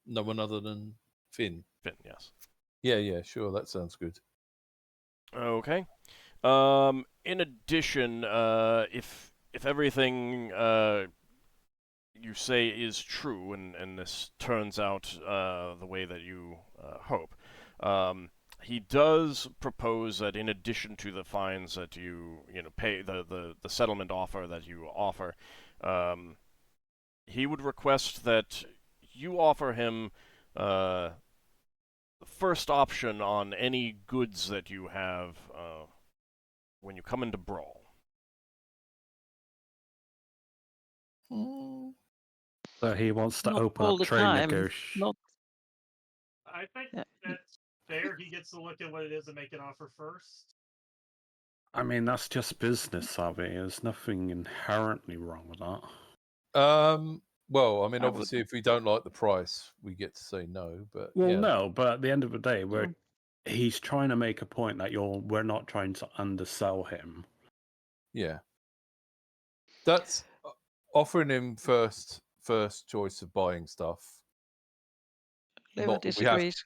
No one other than Finn. Finn, yes. Yeah, sure. That sounds good. Okay. In addition, if everything you say is true, and this turns out the way that you hope, he does propose that in addition to the fines that you pay, the settlement offer that you offer, he would request that you offer him first option on any goods that you have when you come into Bral. So he wants to Not open all up the trade time. negotiations. Not I think yeah. that's fair. He gets to look at what it is and make an offer first. I mean, that's just business, Savvy. There's nothing inherently wrong with that. Well, I mean, I obviously, if we don't like the price, we get to say no. But Well, yeah, no, but at the end of the day, Mm. he's trying to make a point that we're not trying to undersell him. yeah, that's offering him first choice of buying stuff. Leva Not that we have. disagrees.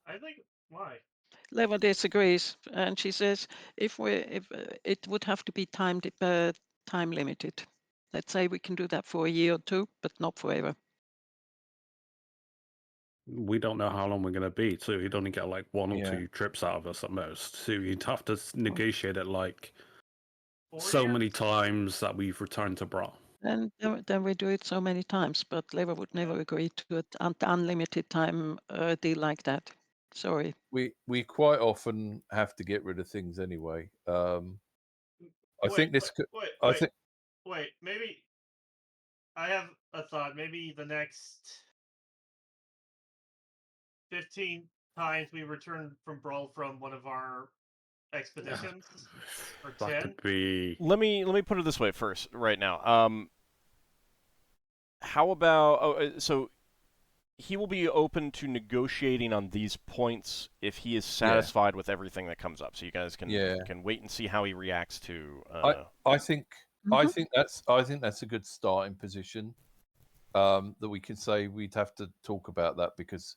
I think why? Leva disagrees, and she says if it would have to be time limited. Let's say we can do that for a year or two, but not forever. We don't know how long we're going to be, so he'd only get like one or Yeah. two trips out of us at most. So you'd have to negotiate it like 4 so years? many times that we've returned to Bral. And then we do it so many times, but Leva would never agree to an unlimited time deal like that. Sorry. We quite often have to get rid of things anyway. I think this. Wait. Maybe I have a thought. Maybe the next 15 times we return from Brawl from one of our expeditions, or That 10. could be. Let me put it this way first, right now. How about so he will be open to negotiating on these points if he is satisfied with everything that comes up. So you guys can wait and see how he reacts to. I think that's a good starting position. That we can say we'd have to talk about that, because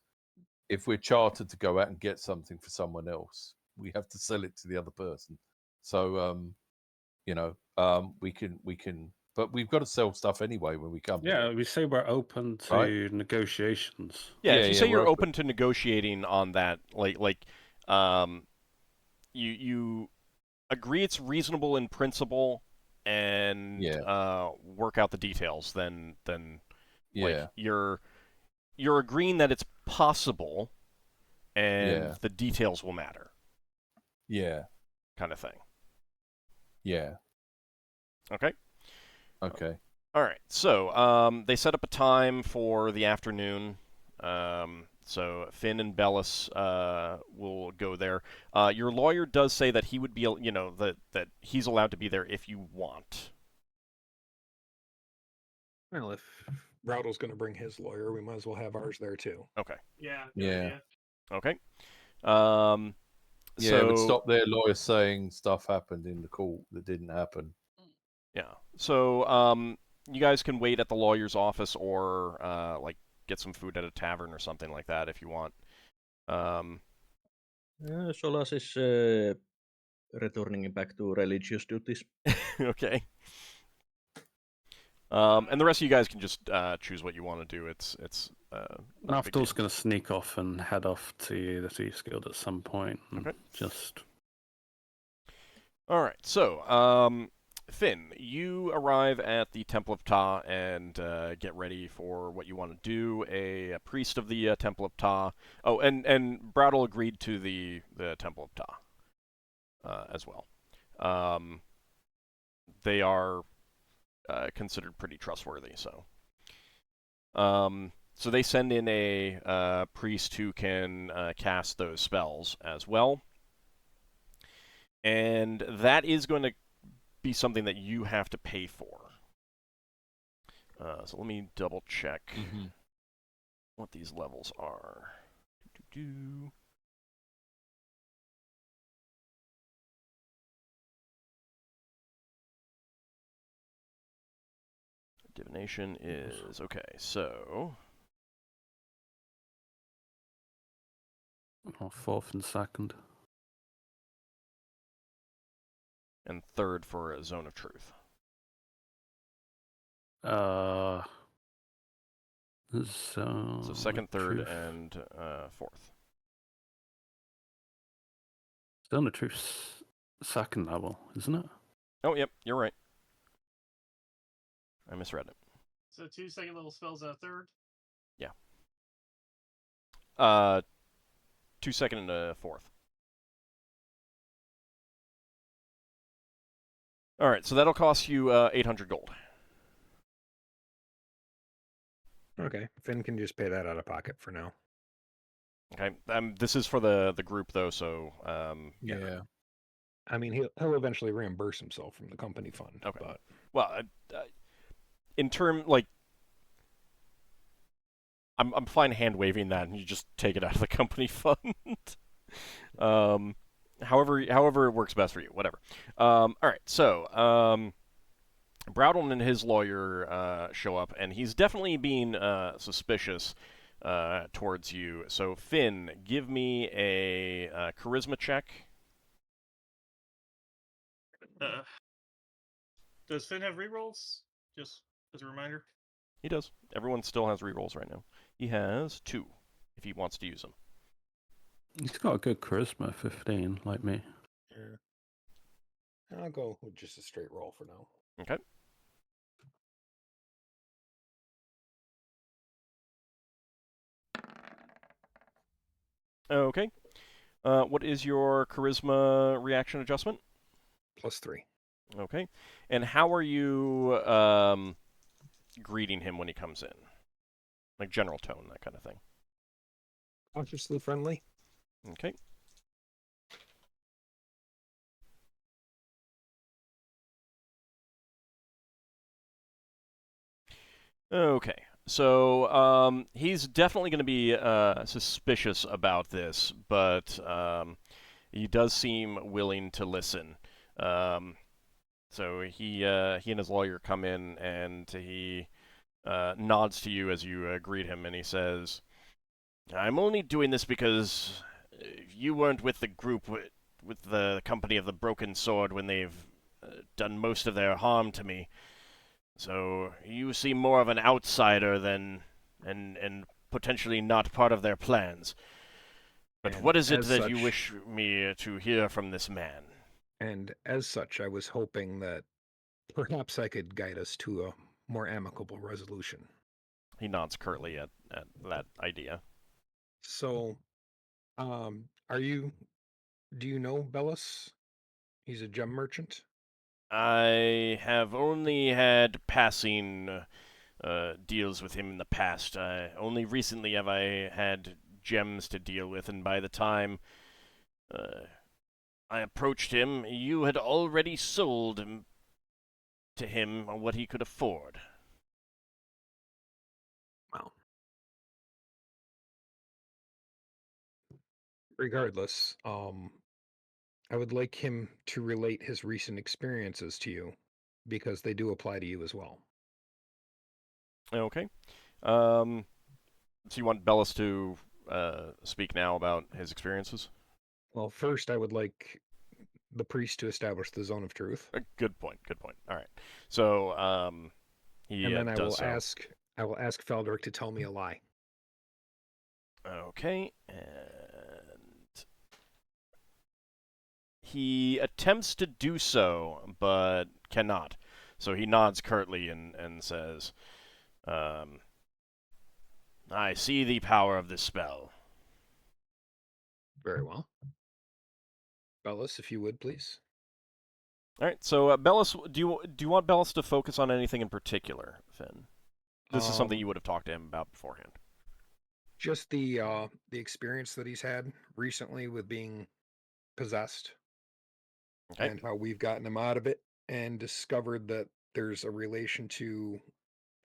if we're chartered to go out and get something for someone else, we have to sell it to the other person. So we can, but we've got to sell stuff anyway when we come. Yeah, here. we say we're open to negotiations. Yeah, if Yeah, you say you're we're open to negotiating on that, you agree it's reasonable in principle and work out the details, then like you're agreeing that it's possible and the details will matter. Yeah. Kind of thing. Yeah. Okay. Okay. All right. So they set up a time for the afternoon. So Finn and Bellis will go there. Your lawyer does say that he would be, that he's allowed to be there if you want. Well, if Browdle's going to bring his lawyer, we might as well have ours there too. Okay. Yeah. Good idea. Okay. Yeah, it would stop their lawyer saying stuff happened in the court that didn't happen. Yeah. So you guys can wait at the lawyer's office or get some food at a tavern or something like that if you want. Solas is returning back to religious duties. Okay. And the rest of you guys can just choose what you want to do. It's Lafdul's going to sneak off and head off to the Thieves Guild at some point. Okay. Just. All right. So, Finn, you arrive at the Temple of Ptah and get ready for what you want to do. A priest of the Temple of Ptah. Oh, and Brattle agreed to the Temple of Ptah as well. They are considered pretty trustworthy. So they send in a priest who can cast those spells as well. And that is going to be something that you have to pay for. So let me double check what these levels are. Divination is okay. So 4th and 2nd. And 3rd for a Zone of Truth. So 2nd, 3rd, and 4th. Still a true second level, isn't it? Oh, yep, you're right. I misread it. So 2 second level spells at a third. Uh, 2 second and a fourth. All right, so that'll cost you 800 gold. Okay, Finn can just pay that out of pocket for now. Okay, this is for the group though, so Yeah. I mean, he'll eventually reimburse himself from the company fund. Okay. But well, in term like, I'm fine hand waving that, and you just take it out of the company fund. However it works best for you, whatever. All right, so Browdle and his lawyer show up, and he's definitely being suspicious towards you. So Finn, give me a charisma check. Does Finn have rerolls? Just as a reminder. He does. Everyone still has rerolls right now. He has 2, if he wants to use them. He's got a good charisma, 15, like me. yeah. I'll go with just a straight roll for now. Okay. Okay. What is your charisma reaction adjustment? +3. Okay. And how are you greeting him when he comes in? Like general tone, that kind of thing. Cautiously friendly. Okay. Okay. So he's definitely going to be suspicious about this, but he does seem willing to listen. So he and his lawyer come in, and he nods to you as you greet him, and he says, "I'm only doing this because you weren't with the group with the company of the Broken Sword when they've done most of their harm to me. So you seem more of an outsider than and potentially not part of their plans. But And what is it as that you such- wish me to hear from this man?" And as such, I was hoping that perhaps I could guide us to a more amicable resolution. He nods curtly at that idea. So, do you know Bellis? He's a gem merchant. I have only had passing deals with him in the past. Only recently have I had gems to deal with, and by the time I approached him, you had already sold to him what he could afford. Well, regardless, I would like him to relate his recent experiences to you, because they do apply to you as well. Okay. So you want Bellis to speak now about his experiences? Well, first, I would like the priest to establish the zone of truth, Good point. Good point. All right. So he and then I will does so. I will ask Feldrick to tell me a lie. Okay, and he attempts to do so, but cannot. So he nods curtly and says, "I see the power of this spell." Very well. Bellis, if you would, please. All right. So Bellis, do you want Bellis to focus on anything in particular, Finn? This is something you would have talked to him about beforehand. Just the experience that he's had recently with being possessed, Okay. and how we've gotten him out of it, and discovered that there's a relation to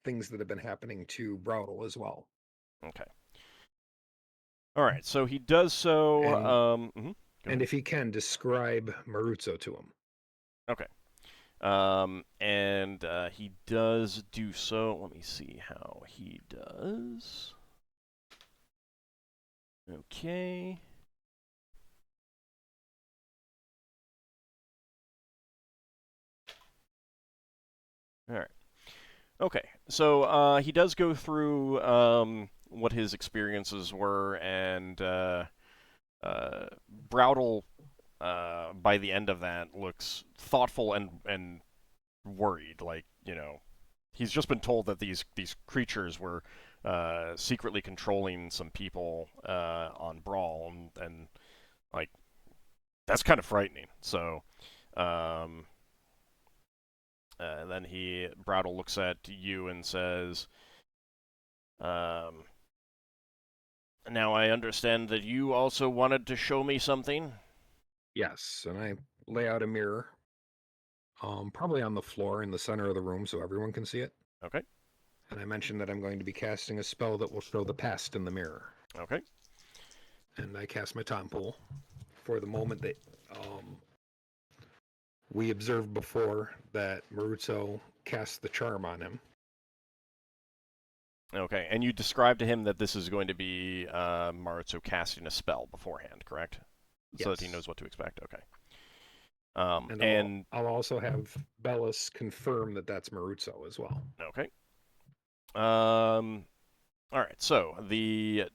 things that have been happening to Browdle as well. Okay. All right. So he does so. And- Go And ahead. if he can, describe Maruzzo to him. Okay. And he does do so. Let me see how he does. Okay. All right. Okay. So he does go through what his experiences were, and Browdle by the end of that, looks thoughtful and worried. Like, he's just been told that these creatures were secretly controlling some people on Bral, and like that's kind of frightening. So, then Brattle looks at you and says, "Now I understand that you also wanted to show me something." Yes, and I lay out a mirror, probably on the floor in the center of the room so everyone can see it. Okay. And I mentioned that I'm going to be casting a spell that will show the past in the mirror. Okay. And I cast my time pool for the moment that we observed before that Maruto cast the charm on him. Okay, and you described to him that this is going to be Maruto casting a spell beforehand, correct? So that he Yes. knows what to expect. Okay. And I'll also have Bellis confirm that that's Maruto as well. Okay. All right. So the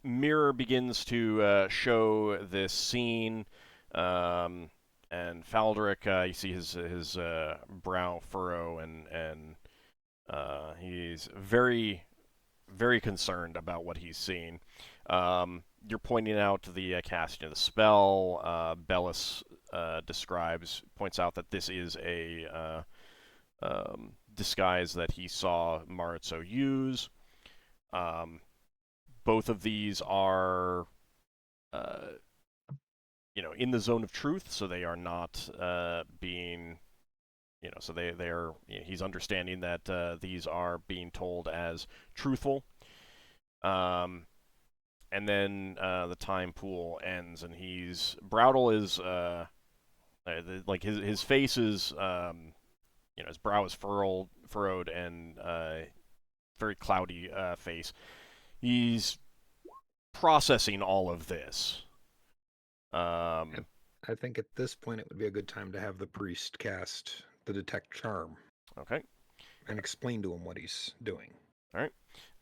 mirror begins to show this scene, and Faldric, you see his brow furrow, and he's very, very concerned about what he's seeing. You're pointing out the casting of the spell. Bellis points out that this is a disguise that he saw Maruto use. Both of these are, in the zone of truth, so they are not being, so they are. He's understanding that these are being told as truthful. And then the time pool ends, and Browdle is like his face is his brow is furrowed and very cloudy face. He's processing all of this. I think at this point it would be a good time to have the priest cast the detect charm. Okay. And explain to him what he's doing. All right.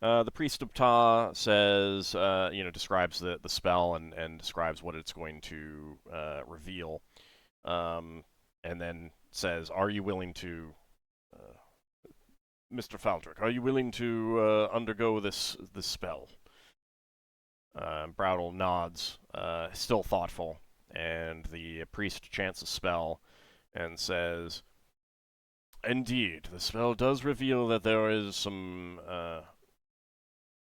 The priest of Ta says, describes the spell and describes what it's going to reveal, and then says, "Are you willing to, Mr. Faldric? Are you willing to undergo this spell?" Browdle nods, still thoughtful, and the priest chants a spell and says, "Indeed, the spell does reveal that there is some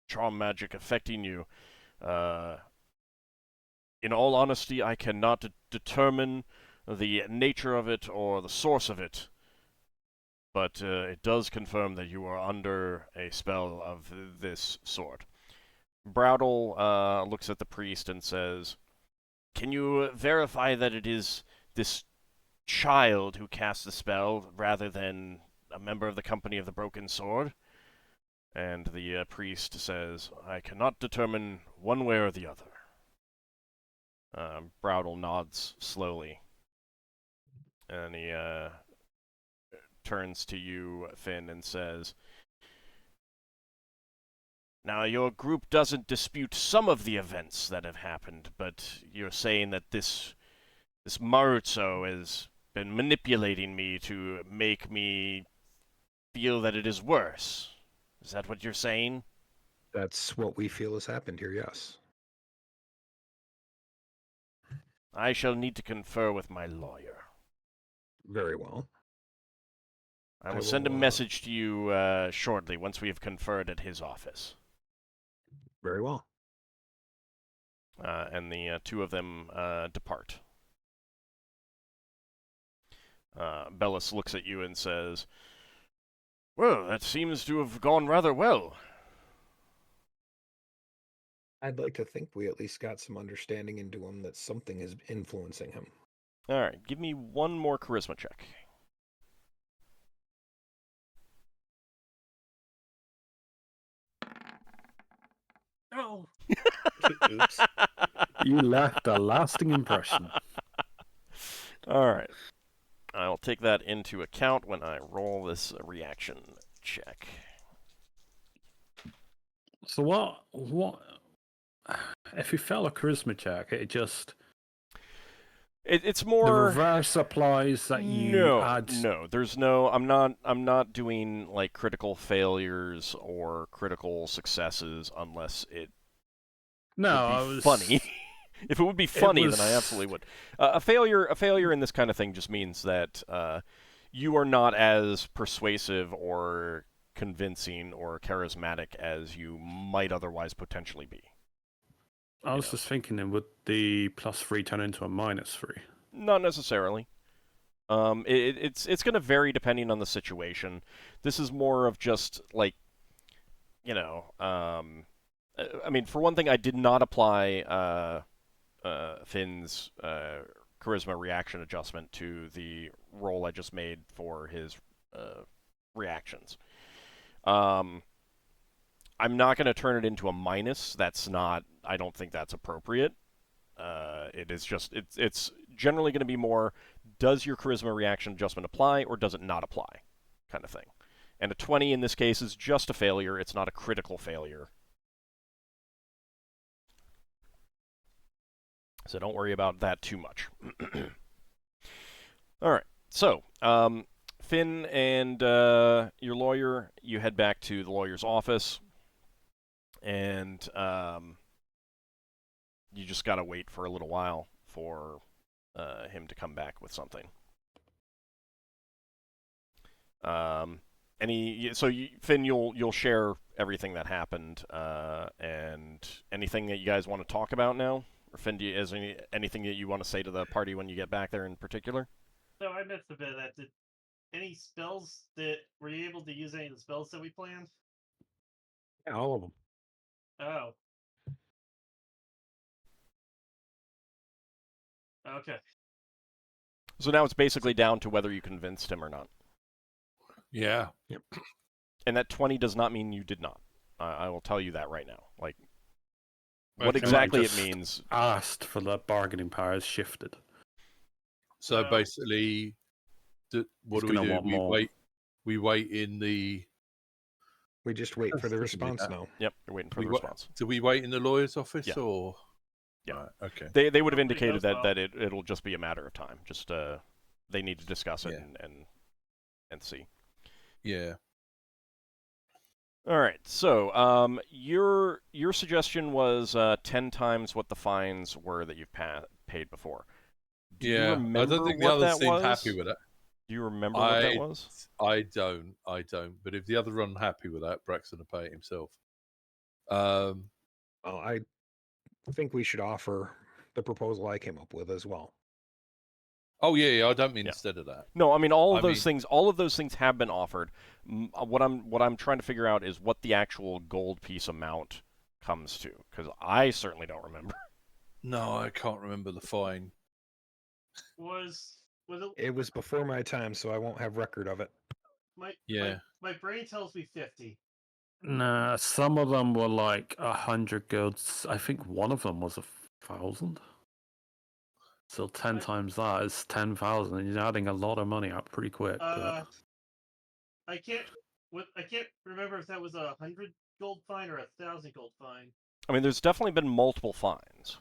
charm magic affecting you. In all honesty, I cannot determine the nature of it or the source of it, but it does confirm that you are under a spell of this sort." Browdle looks at the priest and says, "Can you verify that it is this child who cast the spell rather than a member of the Company of the Broken Sword?" And the priest says, "I cannot determine one way or the other." Browdle nods slowly, and he turns to you, Finn, and says, "Now, your group doesn't dispute some of the events that have happened, but you're saying that this Maruto has been manipulating me to make me feel that it is worse. Is that what you're saying?" That's what we feel has happened here, yes. "I shall need to confer with my lawyer." Very well. I will send a message to you shortly once we have conferred at his office. Very well. And the two of them depart. Bellis looks at you and says, "Well, that seems to have gone rather well." I'd like to think we at least got some understanding into him that something is influencing him. All right, give me one more charisma check. Oh. Oops. You left a lasting impression. All right. I'll take that into account when I roll this reaction check. So what if you fail a charisma check, it just It's The more. reverse applies that you add. No, there's no. I'm not doing like critical failures or critical successes unless it No, would be I was funny. If it would be It funny, then was. I absolutely would. A failure in this kind of thing just means that you are not as persuasive or convincing or charismatic as you might otherwise potentially be. I was just thinking, would the +3 turn into a -3? Not necessarily. It's going to vary depending on the situation. This is more of just like, I mean, for one thing, I did not apply Finn's charisma reaction adjustment to the roll I just made for his reactions. I'm not going to turn it into a minus. That's not. I don't think that's appropriate. It is just. It's generally going to be more. Does your charisma reaction adjustment apply, or does it not apply, kind of thing. And a 20 in this case is just a failure. It's not a critical failure. So don't worry about that too much. All right. So, Finn and your lawyer, you head back to the lawyer's office, and you just got to wait for a little while for him to come back with something. Finn, you'll share everything that happened, and anything that you guys want to talk about now? Or Finn, is there anything that you want to say to the party when you get back there in particular? So I missed a bit of that. Did any spells were you able to use any of the spells that we planned? Yeah, all of them. Oh. Okay. So now it's basically down to whether you convinced him or not. Yeah. Yep. And that 20 does not mean you did not. I will tell you that right now. Like, what Okay. exactly it Just means. Asked for the bargaining power has shifted. So Well, basically, what He's do? gonna want We more. wait. We wait in the. We just wait for the That's thinking response that. now. Yep, you're waiting for We the wa- response. Do we wait in the lawyer's office Yeah. or? Yeah. Right, okay. They would have Nobody indicated knows that, well. that it'll just be a matter of time. Just they need to discuss it Yeah. and see. Yeah. All right. So your suggestion was 10 times what the fines were that you've paid before. Do you Yeah. remember I don't think the what others that seemed was? happy with it. Do you remember what that was? I don't. But if the others are unhappy with that, Braxon will pay it himself. Um. Well, I think we should offer the proposal I came up with as well. Oh yeah. I don't mean Yeah. instead of that. No, I mean all of I those things. All of those things have been offered. What I'm trying to figure out is what the actual gold piece amount comes to, because I certainly don't remember. No, I can't remember the fine. was it It was before my time, so I won't have record of it. my brain tells me 50. Nah, some of them were like 100 guilds. I think one of them was 1,000. So 10 times that is 10,000, and you're adding a lot of money up pretty quick. I can't remember if that was 100 gold fine or 1,000 gold fine. I mean, there's definitely been multiple fines.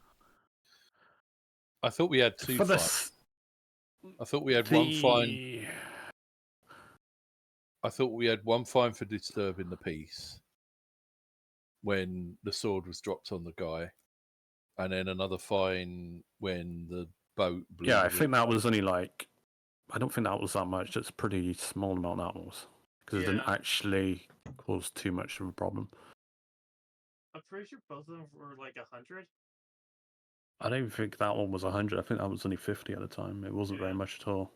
I thought we had two for fines. I thought we had one fine. I thought we had one fine for disturbing the peace when the sword was dropped on the guy, and then another fine when the boat blew. Yeah, I think that was only like. I don't think that was that much. It's a pretty small amount that was. Because it didn't actually cause too much of a problem. I'm pretty sure both of them were like 100. I don't think that one was 100. I think that was only 50 at the time. It wasn't very much at all.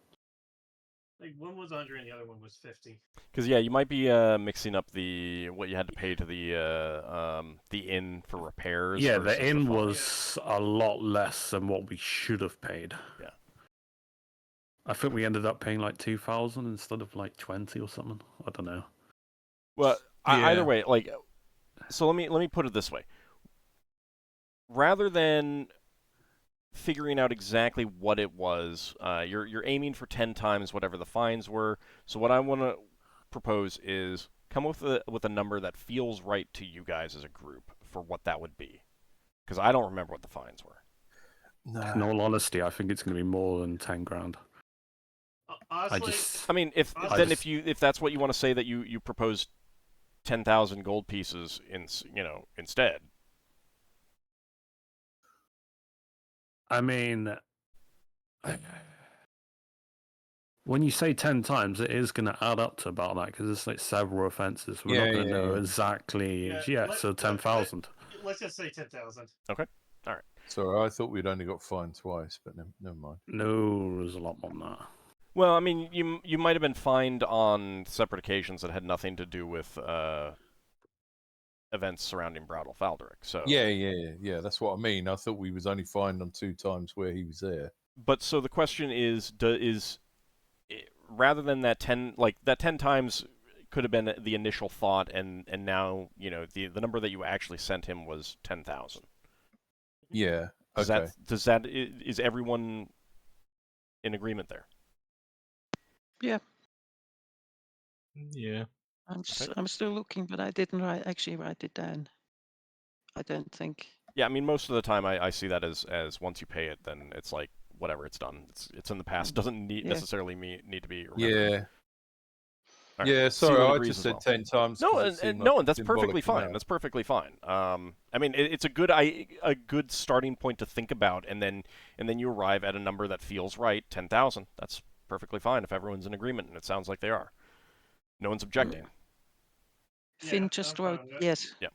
Like one was 100 and the other one was 50. Because you might be mixing up what you had to pay to the inn for repairs. Yeah, versus the inn fine. was a lot less than what we should have paid. Yeah. I think we ended up paying like 2,000 instead of like 20 or something. I don't know. Well, either way, like, so let me put it this way. Rather than figuring out exactly what it was, you're aiming for 10 times whatever the fines were. So what I want to propose is come up with a number that feels right to you guys as a group for what that would be, because I don't remember what the fines were. In all honesty, I think it's going to be more than 10 grand. Honestly, I mean, if I then just- if that's what you want to say, that you propose 10,000 gold pieces instead. I mean, when you say 10 times, it is going to add up to about that because it's like several offences. We're not going to know exactly. So 10,000. Let's just say 10,000. Okay. All right. Sorry, I thought we'd only got fined twice, but never mind. No, there's a lot more than that. Well, I mean, you might have been fined on separate occasions that had nothing to do with events surrounding Bral Falderic. So Yeah. That's what I mean. I thought we was only fined on 2 times where he was there. But so the question is, rather than that 10, like that 10 times could have been the initial thought, and now the number that you actually sent him was 10,000. Yeah. Okay. Is everyone in agreement there? Yeah. Yeah. I'm still looking, but I didn't actually write it down. I don't think. Yeah, I mean, most of the time I see that as once you pay it, then it's like whatever, it's done. It's in the past. Doesn't necessarily need to be remembered. Yeah. Right. Yeah, sorry, Sealand I agrees just as said well. 10 times. No, and that's symbolic perfectly fine. amount. That's perfectly fine. I mean, it's a good starting point to think about, and then you arrive at a number that feels right. 10,000. That's perfectly fine if everyone's in agreement, and it sounds like they are. No one's objecting. Finn just wrote yes. Yeah.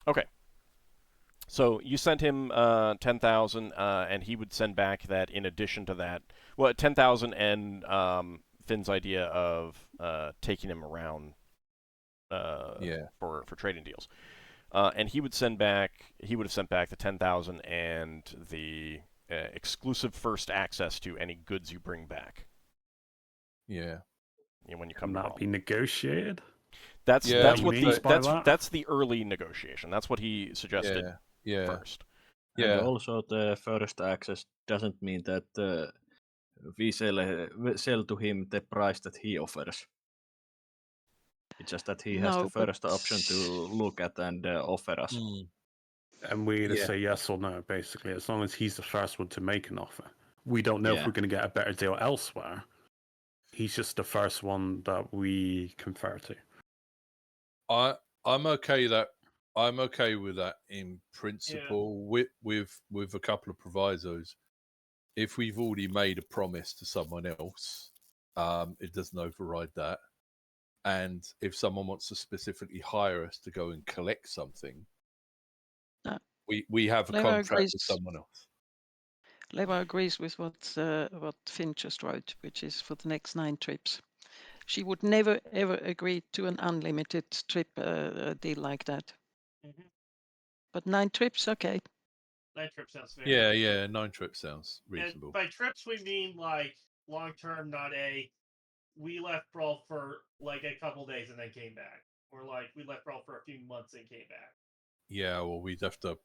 Okay. So you sent him 10,000, and he would send back that in addition to that. Well, 10,000 and Finn's idea of taking him around for trading deals. And he would have sent back the 10,000 and the exclusive first access to any goods you bring back. Yeah. When you come Can to that be negotiated? That's the early negotiation. That's what he suggested first. Yeah. And also the first access doesn't mean that we sell to him the price that he offers. It's just that he has the first option to look at and offer us. And we either say yes or no, basically, as long as he's the first one to make an offer. We don't know if we're going to get a better deal elsewhere. He's just the first one that we confer to. I'm okay with that in principle, with a couple of provisos. If we've already made a promise to someone else, it doesn't override that. And if someone wants to specifically hire us to go and collect something, we have a contract with someone else. Leva agrees with what Finn just wrote, which is for the next 9 trips. She would never ever agree to an unlimited trip deal like that. Mm-hmm. But 9 trips, okay. 9 trips sounds fair. Yeah, 9 trips sounds reasonable. And by trips we mean like long term, not we left Bral for like a couple days and then came back, or like we left Bral for a few months and came back. Yeah, well, we'd have to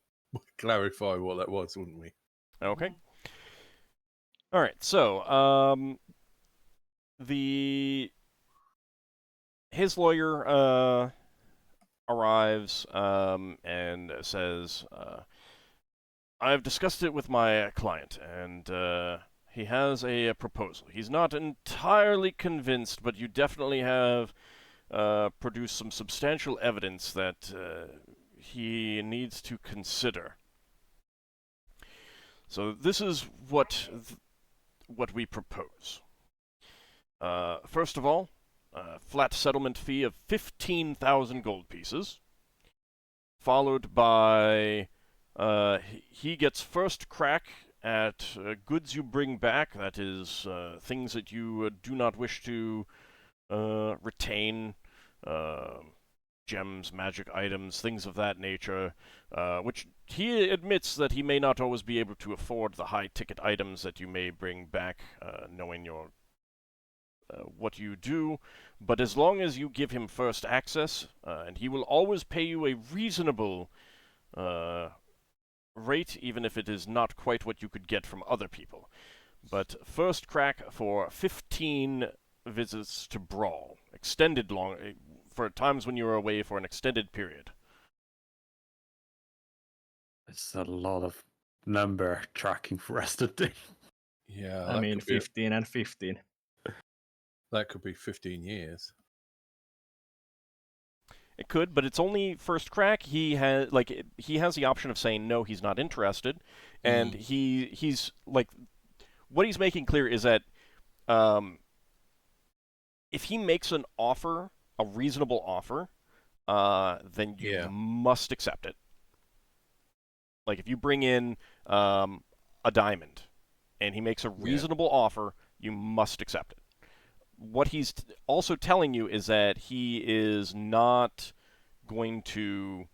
clarify what that was, wouldn't we? Okay. All right. So, his lawyer arrives and says, "I've discussed it with my client, and he has a proposal. He's not entirely convinced, but you definitely have produced some substantial evidence that he needs to consider. So this is what we propose. First of all, a flat settlement fee of 15,000 gold pieces, followed by he gets first crack at goods you bring back, that is, things that you do not wish to retain, gems, magic items, things of that nature, which he admits that he may not always be able to afford the high-ticket items that you may bring back, knowing your what you do, but as long as you give him first access, and he will always pay you a reasonable rate, even if it is not quite what you could get from other people. But first crack for 15 visits to Bral, extended for times when you are away for an extended period." It's a lot of number tracking for rest of the day. Yeah, I mean, could be, 15 and 15. that could be 15 years. It could, but it's only first crack. He has he has the option of saying no, he's not interested, and he's like, what he's making clear is that if he makes an offer, a reasonable offer, then you must accept it. Like if you bring in a diamond, and he makes a reasonable offer, you must accept it. What he's also telling you is that he is not going to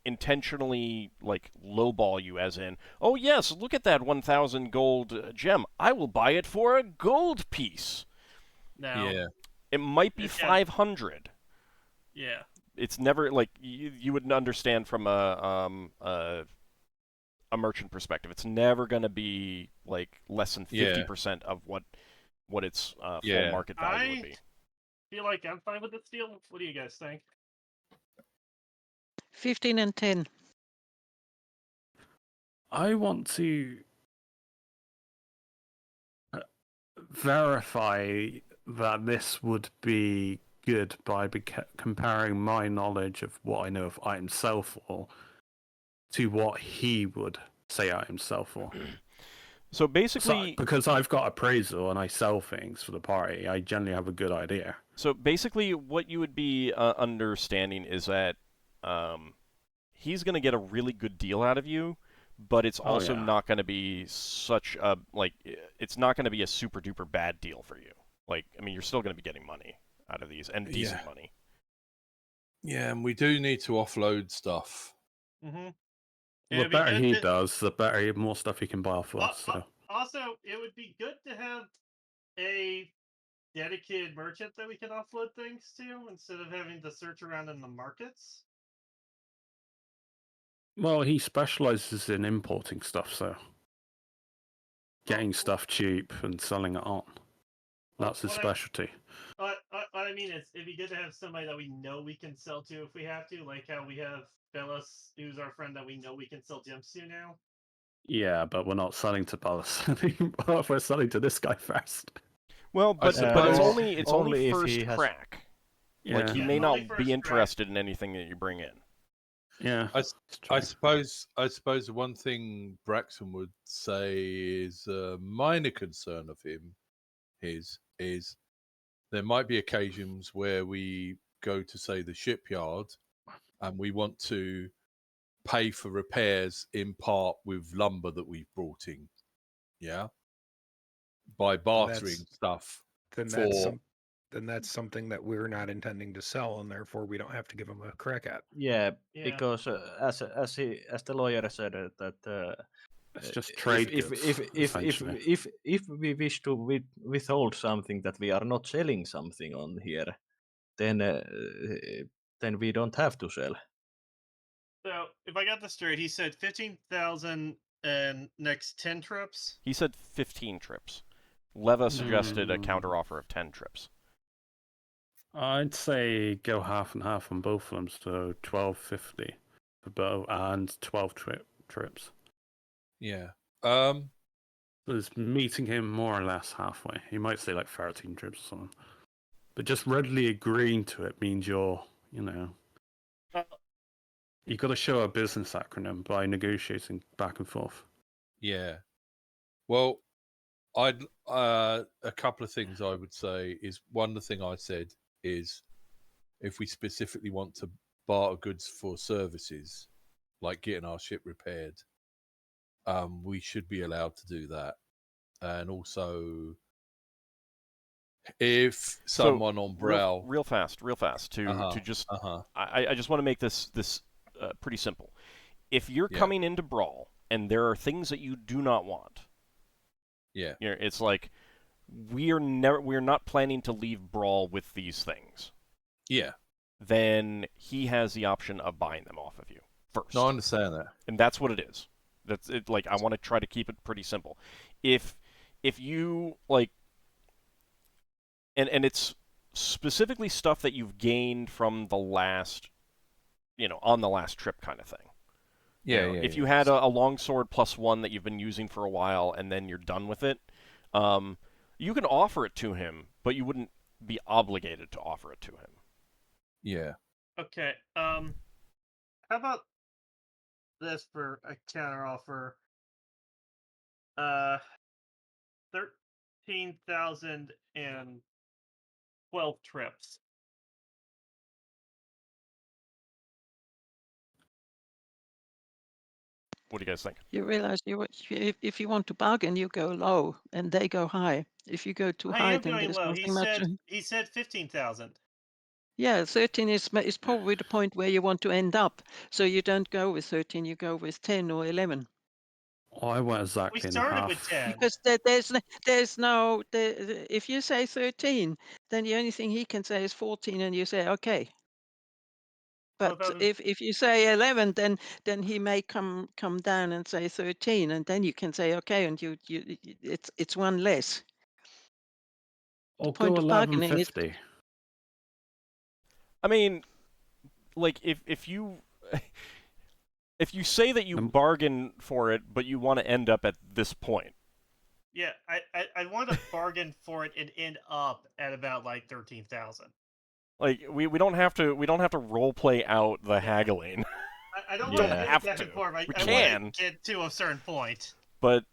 intentionally like lowball you, as in, oh yes, look at that 1,000 gold gem, I will buy it for a gold piece. Now, it might be 500. Yeah. It's never like you would understand from a merchant perspective. It's never going to be like less than 50% of what its full market value would be. Feel like I'm fine with this deal. What do you guys think? 15 and 10. I want to verify that this would be good by comparing my knowledge of what I know of items sell for to what he would say items sell for. So basically, because I've got appraisal and I sell things for the party, I generally have a good idea. So basically, what you would be understanding is that he's going to get a really good deal out of you, but it's also not going to be such a it's not going to be a super duper bad deal for you. Like, I mean, you're still going to be getting money out of these, and decent money. Yeah, and we do need to offload stuff. Mm-hmm. The better he does, the better, more stuff he can buy off us. So. Also, it would be good to have a dedicated merchant that we can offload things to instead of having to search around in the markets. Well, he specializes in importing stuff, so getting stuff cheap and selling it on. That's his specialty. What I mean is, it'd be good to have somebody that we know we can sell to if we have to, like how we have Bellis, who's our friend that we know we can sell gems to now. Yeah, but we're not selling to Bellis anymore. We're selling to this guy first. Well, but it's only first crack. Yeah. Like, he may not be interested in anything that you bring in. Yeah, I suppose the one thing Braxon would say is a minor concern of him is there might be occasions where we go to, say, the shipyard and we want to pay for repairs in part with lumber that we've brought in, by bartering stuff. Then that's something that we're not intending to sell, and therefore we don't have to give him a crack at. Yeah, because as the lawyer said that it's just trade goods. If we wish to withhold something that we are not selling something on here, then we don't have to sell. So if I got this straight, he said 15,000 and next 10 trips. He said 15 trips. Leva suggested a counteroffer of 10 trips. I'd say go half and half on both of them, so 12.50 for both and 12 trips. Yeah. There's meeting him more or less halfway. He might say like 13 trips or something. But just readily agreeing to it means you're, you've got to show a business acronym by negotiating back and forth. Yeah. Well, I'd a couple of things I would say is, one, the thing I said is, if we specifically want to barter goods for services, like getting our ship repaired, we should be allowed to do that. And also, if someone on Bral, real fast, to just, I just want to make this pretty simple. If you're coming into Brawl and there are things that you do not want, it's like, we're not planning to leave Brawl with these things. Yeah. Then he has the option of buying them off of you first. No, I understand that. And that's what it is. That's it. Like, I want to try to keep it pretty simple. If you like, and it's specifically stuff that you've gained from the last, on the last trip kind of thing. If you had a longsword +1 that you've been using for a while, and then you're done with it, you can offer it to him, but you wouldn't be obligated to offer it to him. Yeah. Okay. How about this for a counter offer? 13,012 trips. What do you guys think? You realize if you want to bargain, you go low and they go high. If you go too I high, am then going there's low. nothing much. He said 15,000. Yeah, 13 is probably the point where you want to end up. So you don't go with 13, you go with 10 or 11. I went exactly We in started half. with 10. Because if you say 13, then the only thing he can say is 14, and you say okay. Well, But that was- if you say 11, then he may come down and say 13, and then you can say okay, and it's one less. I'll point go of bargaining is 11.50. I mean, like if you if you say that you bargain for it, but you want to end up at this point. Yeah, I want to bargain for it and end up at about like 13,000. Like we don't have to role play out the haggling. I don't Yeah. want to get Have back to. and forth. I can. want to get to a certain point. But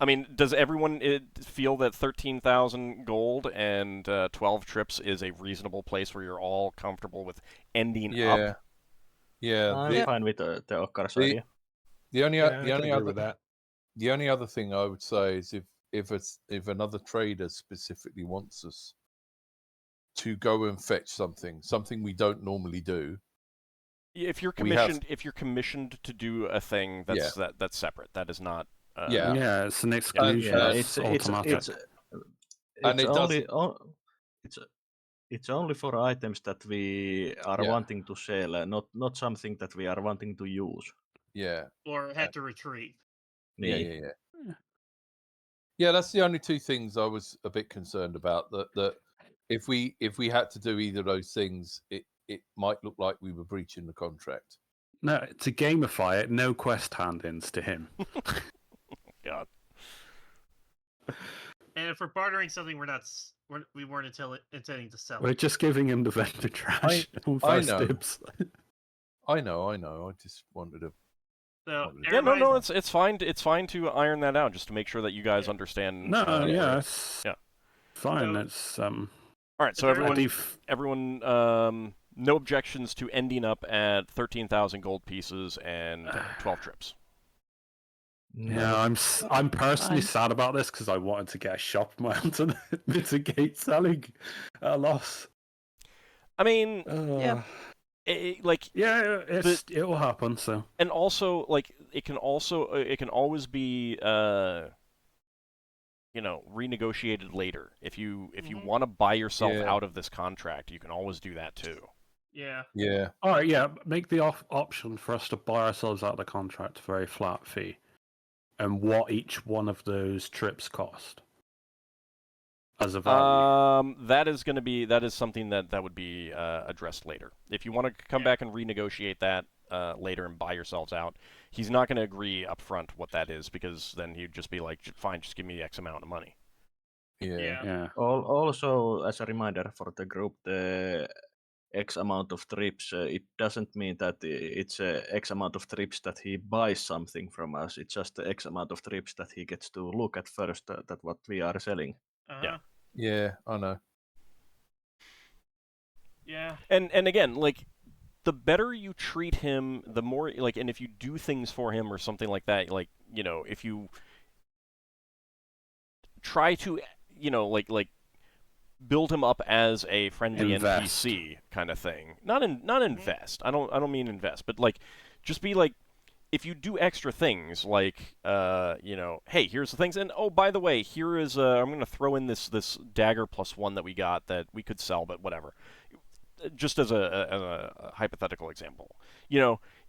I mean, does everyone feel that 13,000 gold and 12 trips is a reasonable place where you're all comfortable with ending up? Yeah. I'm fine with the Ockar's idea. The only I can agree with that. The only other thing I would say is if another trader specifically wants us to go and fetch something we don't normally do. If you're commissioned to do a thing that's separate, that is not. Yeah, it's an exclusion. It's automatic. It's only for items that we are wanting to sell, not something that we are wanting to use. Yeah. Or had to retrieve. Yeah. Yeah, that's the only two things I was a bit concerned about. That if we had to do either of those things, it might look like we were breaching the contract. No, to gamify it, no quest hand-ins to him. God. And if we're bartering something we weren't intending to sell. We're just giving him the vendor trash. I know. Dibs. I know. I just wanted to. So no, it's fine. It's fine to iron that out, just to make sure that you guys understand. No, it's fine. It's All right, so everyone, no objections to ending up at 13,000 gold pieces and 12 trips. Yeah, I'm personally sad about this because I wanted to get a shop mount to mitigate selling a loss. I mean, it will happen. So, and also it can always be renegotiated later. If you want to buy yourself out of this contract, you can always do that too. Yeah. Yeah. All right. Yeah. Make the option for us to buy ourselves out of the contract for a flat fee, and what each one of those trips cost as a value. That is something that would be addressed later. If you want to come back and renegotiate that later and buy yourselves out, he's not going to agree up front what that is, because then he'd just be like, fine, just give me X amount of money. Yeah. Also, as a reminder for the group, the X amount of trips, it doesn't mean that it's X amount of trips that he buys something from us. It's just the X amount of trips that he gets to look at first that what we are selling. Yeah, I know. Yeah. And again, the better you treat him, the more and if you do things for him or something like that, if you try to build him up as a friendly NPC kind of thing. Not invest. I don't mean invest, but just be if you do extra things hey, here's the things, and oh, by the way, here is I'm going to throw in this dagger +1 that we got that we could sell, but whatever. Just as a hypothetical example,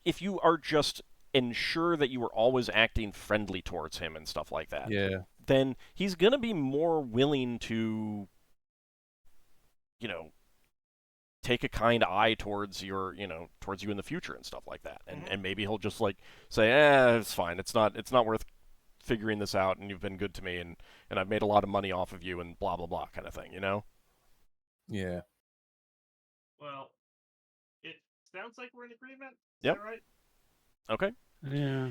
if you are just ensure that you are always acting friendly towards him and stuff like that, then he's going to be more willing to take a kind eye towards towards you in the future and stuff like that. And maybe he'll just like say, it's fine. It's not worth figuring this out, and you've been good to me, and I've made a lot of money off of you, and blah blah blah kind of thing, Yeah. Well, it sounds like we're in agreement. Is Yep. that right? Okay. Yeah.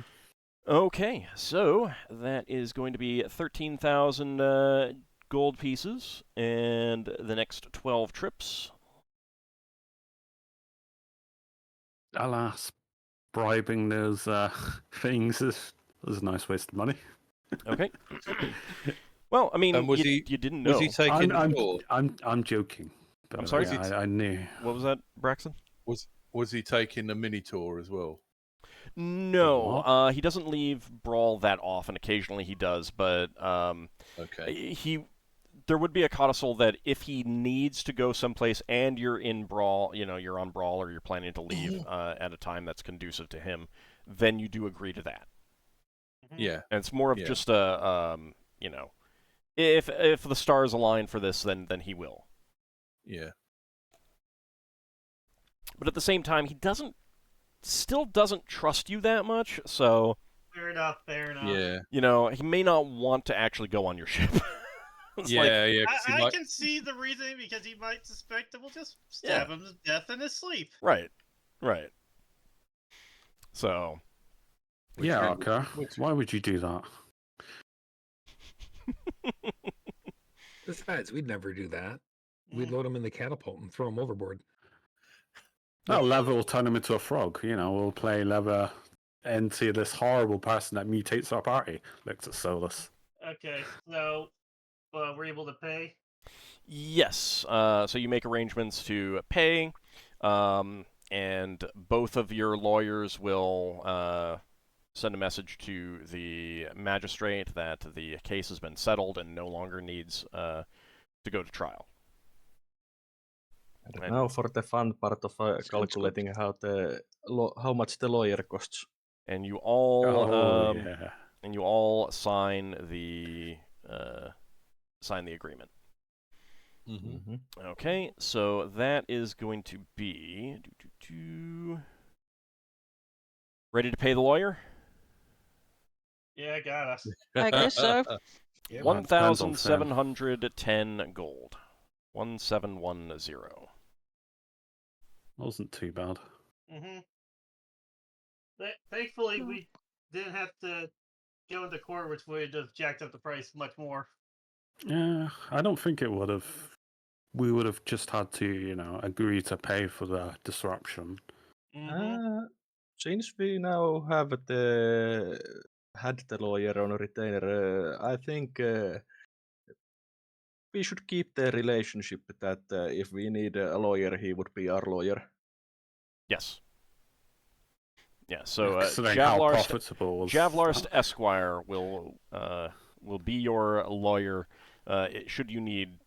Okay, so that is going to be 13,000 gold pieces, and the next 12 trips. Alas, bribing those things is a nice waste of money. Okay. Well, I mean, And was you he- didn't know. Was he taking the tour? I'm joking. But, I'm sorry? yeah, I knew. What was that, Braxon? Was he taking the mini tour as well? No, What? he doesn't leave Brawl that often. Occasionally he does, but Okay. there would be a codicil that if he needs to go someplace and you're in Brawl, you're on Brawl or you're planning to leave at a time that's conducive to him, then you do agree to that. Yeah. And it's more of Yeah. just a, if the stars align for this, then he will. Yeah. But at the same time, he still doesn't trust you that much, so Fair enough. Yeah. he may not want to actually go on your ship. It's like, Yeah. 'cause he I might- can see the reasoning because he might suspect that we'll just stab him to death in his sleep. right. So, Yeah, Ockar. Why would you do that? Besides, we'd never do that. We'd load him in the catapult and throw him overboard. Well, Lever will turn him into a frog. We'll play Lever into this horrible person that mutates our party. Looks at Solas. Okay, so we're able to pay. yes. So you make arrangements to pay, and both of your lawyers will send a message to the magistrate that the case has been settled and no longer needs to go to trial. And now for the fun part of calculating how much the lawyer costs. And you all Yeah. and you all sign the agreement. Mhm. Okay, so that is going to be ready to pay the lawyer. Yeah, got us. I guess so. Yeah, 1,710 gold. 1,710. Wasn't too bad. Thankfully, we didn't have to go into court, which would have jacked up the price much more. Yeah, I don't think it would have. We would have just had to, agree to pay for the disruption. Since we now have had the lawyer on a retainer, I think we should keep the relationship that if we need a lawyer, he would be our lawyer. Yes. Yeah, so Considering how profitable was Javlarst Esquire will be your lawyer should you need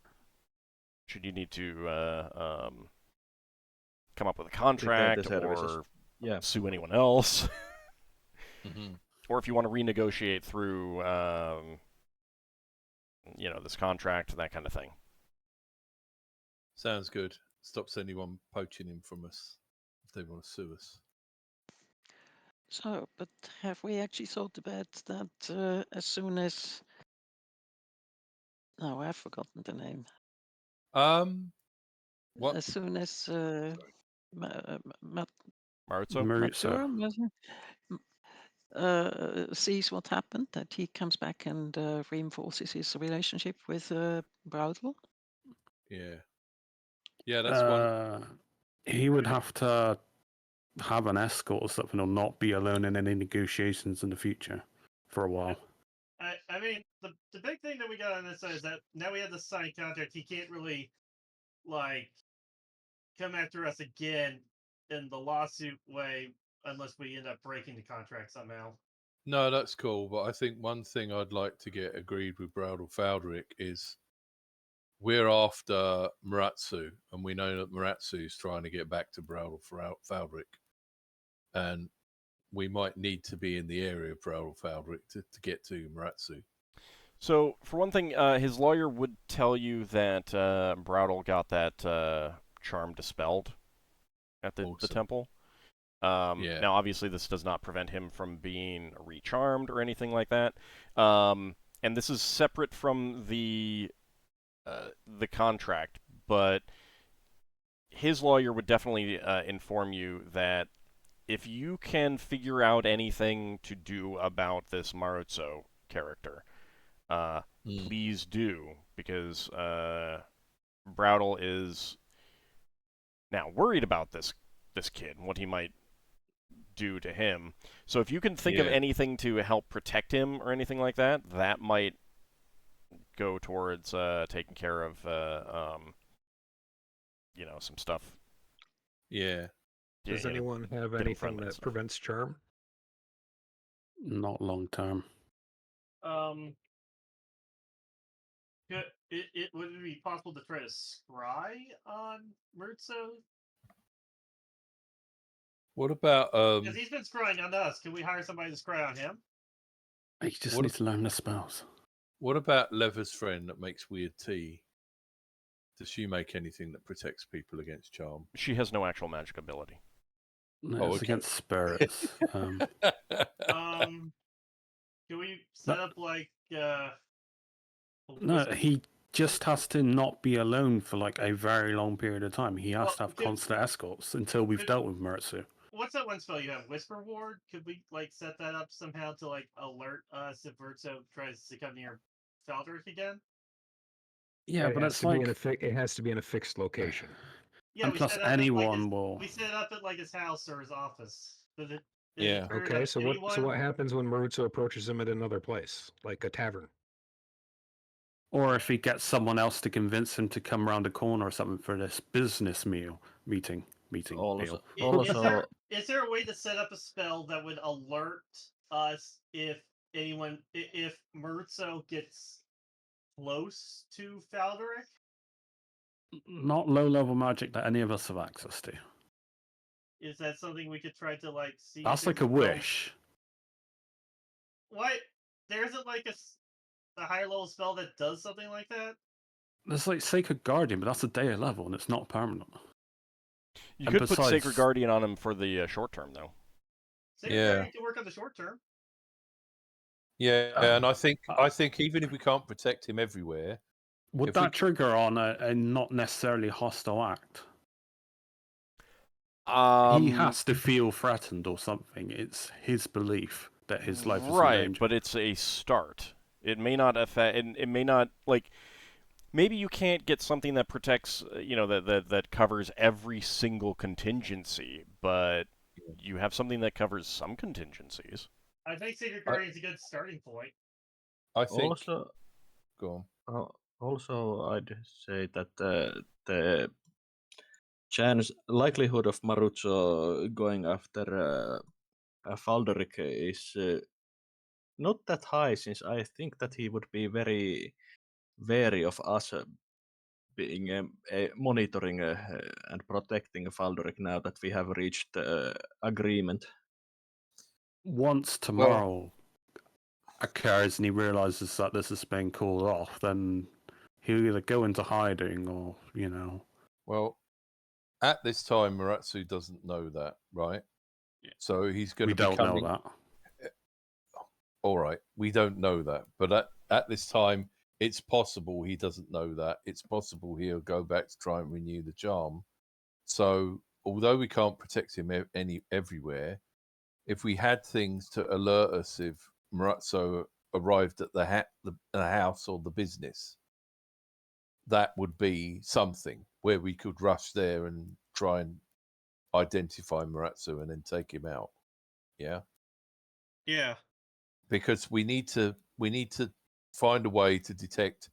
to come up with a contract or sue anyone else. Or if you want to renegotiate through this contract, that kind of thing. Sounds good. Stops anyone poaching him from us if they want to sue us. So, but have we actually thought about that as soon as... No, I've forgotten the name. What? As soon as Maritza? sees what happened, that he comes back and reinforces his relationship with Braudel. Yeah. Yeah, that's one. He would have to have an escort or something, or not be alone in any negotiations in the future for a while. I mean, the big thing that we got on this side is that now we have the signed contract. He can't really, come after us again in the lawsuit way unless we end up breaking the contract somehow. No, that's cool. But I think one thing I'd like to get agreed with Braudel Faldric is we're after Maratsu, and we know that Maratsu's trying to get back to Braudel Faldric. And we might need to be in the area of Braudel Faldric to get to Maratsu. So, for one thing, his lawyer would tell you that Braudel got that charm dispelled at the Awesome. temple. Yeah. Now, obviously, this does not prevent him from being recharmed or anything like that. And this is separate from the contract, but his lawyer would definitely inform you that if you can figure out anything to do about this Marutso character, please do, because Bral is now worried about this kid and what he might do to him. So if you can think of anything to help protect him or anything like that, that might go towards taking care of some stuff. Yeah. Does anyone have get him anything friendly and that stuff. prevents charm? Not long term. Would it be possible to try to scry on Murtso? What about Because he's been scrying on us. Can we hire somebody to scry on him? You just What need to learn the spells. what about Lever's friend that makes weird tea? Does she make anything that protects people against charm? She has no actual magic ability. No, it's okay. against spirits. Can we set up like No, he just has to not be alone for like a very long period of time. He has to have constant escorts until we've dealt with Murtsu. What's that one spell you have? Whisper Ward? Could we like set that up somehow to like alert us if Murtso tries to come near Faldric again? Yeah, but it's like it has to be in a fixed location. Yeah, and we plus set it up anyone will. We set it up at like his house or his office. Yeah. Okay, so what happens when Marutsu approaches him at another place, like a tavern? Or if he gets someone else to convince him to come around the corner or something for this business meeting. Also, Is there a way to set up a spell that would alert us if Murtso gets close to Faldric? Not low-level magic that any of us have access to. Is that something we could try to like see? That's like a wish. What? There isn't like a higher level spell that does something like that? There's like Sacred Guardian, but that's a day level and it's not permanent. You could put Sacred Guardian on him for the short term, though. Sacred Guardian can work on the short term. Yeah, and I think even if we can't protect him everywhere, would that trigger on a not necessarily hostile act? He has to feel threatened or something. It's his belief that his life is in danger. Right, but it's a start. It may not affect. It may not like. Maybe you can't get something that protects, that covers every single contingency, but you have something that covers some contingencies. I think Sacred Guardian is a good starting point. I think. Also, go on. Also, I'd say that the likelihood of Marutso going after Faldric is not that high, since I think that he would be very wary of us being monitoring and protecting Faldric now that we have reached agreement. Once tomorrow occurs and he realizes that this is being called off, then he'll either go into hiding or, Well, at this time, Muratsu doesn't know that, right? Yeah. So he's going to be We don't know that. All right, we don't know that. But at this time, it's possible he doesn't know that. It's possible he'll go back to try and renew the charm. So, although we can't protect him everywhere, if we had things to alert us if Murutsu arrived at the house or the business, that would be something where we could rush there and try and identify Murutsu and then take him out. Yeah. Yeah. Because we need to find a way to detect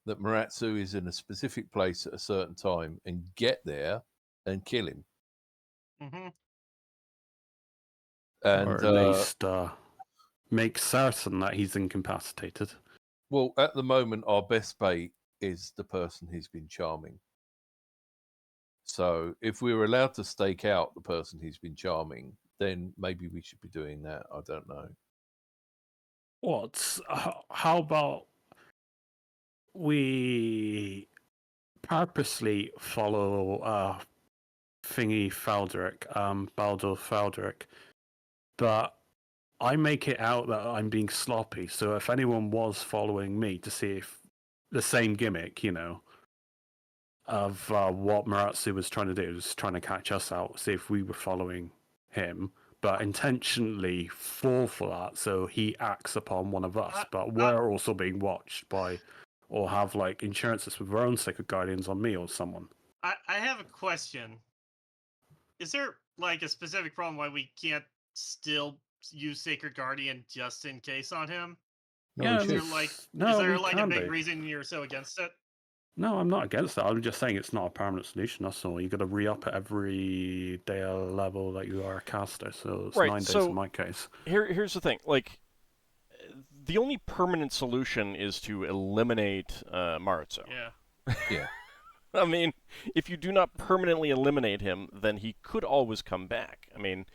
that Murutsu is in a specific place at a certain time and get there and kill him. Mm-hmm. And or at least make certain that he's incapacitated. Well, at the moment, our best bait is the person he's been charming. So if we were allowed to stake out the person he's been charming, then maybe we should be doing that. I don't know. How about we purposely follow Baldur Feldric, but I make it out that I'm being sloppy. So if anyone was following me to see if the same gimmick, of what Maratsu was trying to do, was trying to catch us out, see if we were following him, but intentionally fall for that, so he acts upon one of us. But we're also being watched by, or have like insurances with our own Sacred Guardians on me or someone. I have a question. Is there like a specific problem why we can't still use Sacred Guardian just in case on him? Yeah, Is there a big reason you're so against it? No, I'm not against that. I'm just saying it's not a permanent solution. That's all. You got to re-up at every day level that you are a caster. So it's Right, 9 days so in my case. Here's the thing. Like, the only permanent solution is to eliminate Maratsu. Yeah. Yeah. I mean, if you do not permanently eliminate him, then he could always come back. I mean,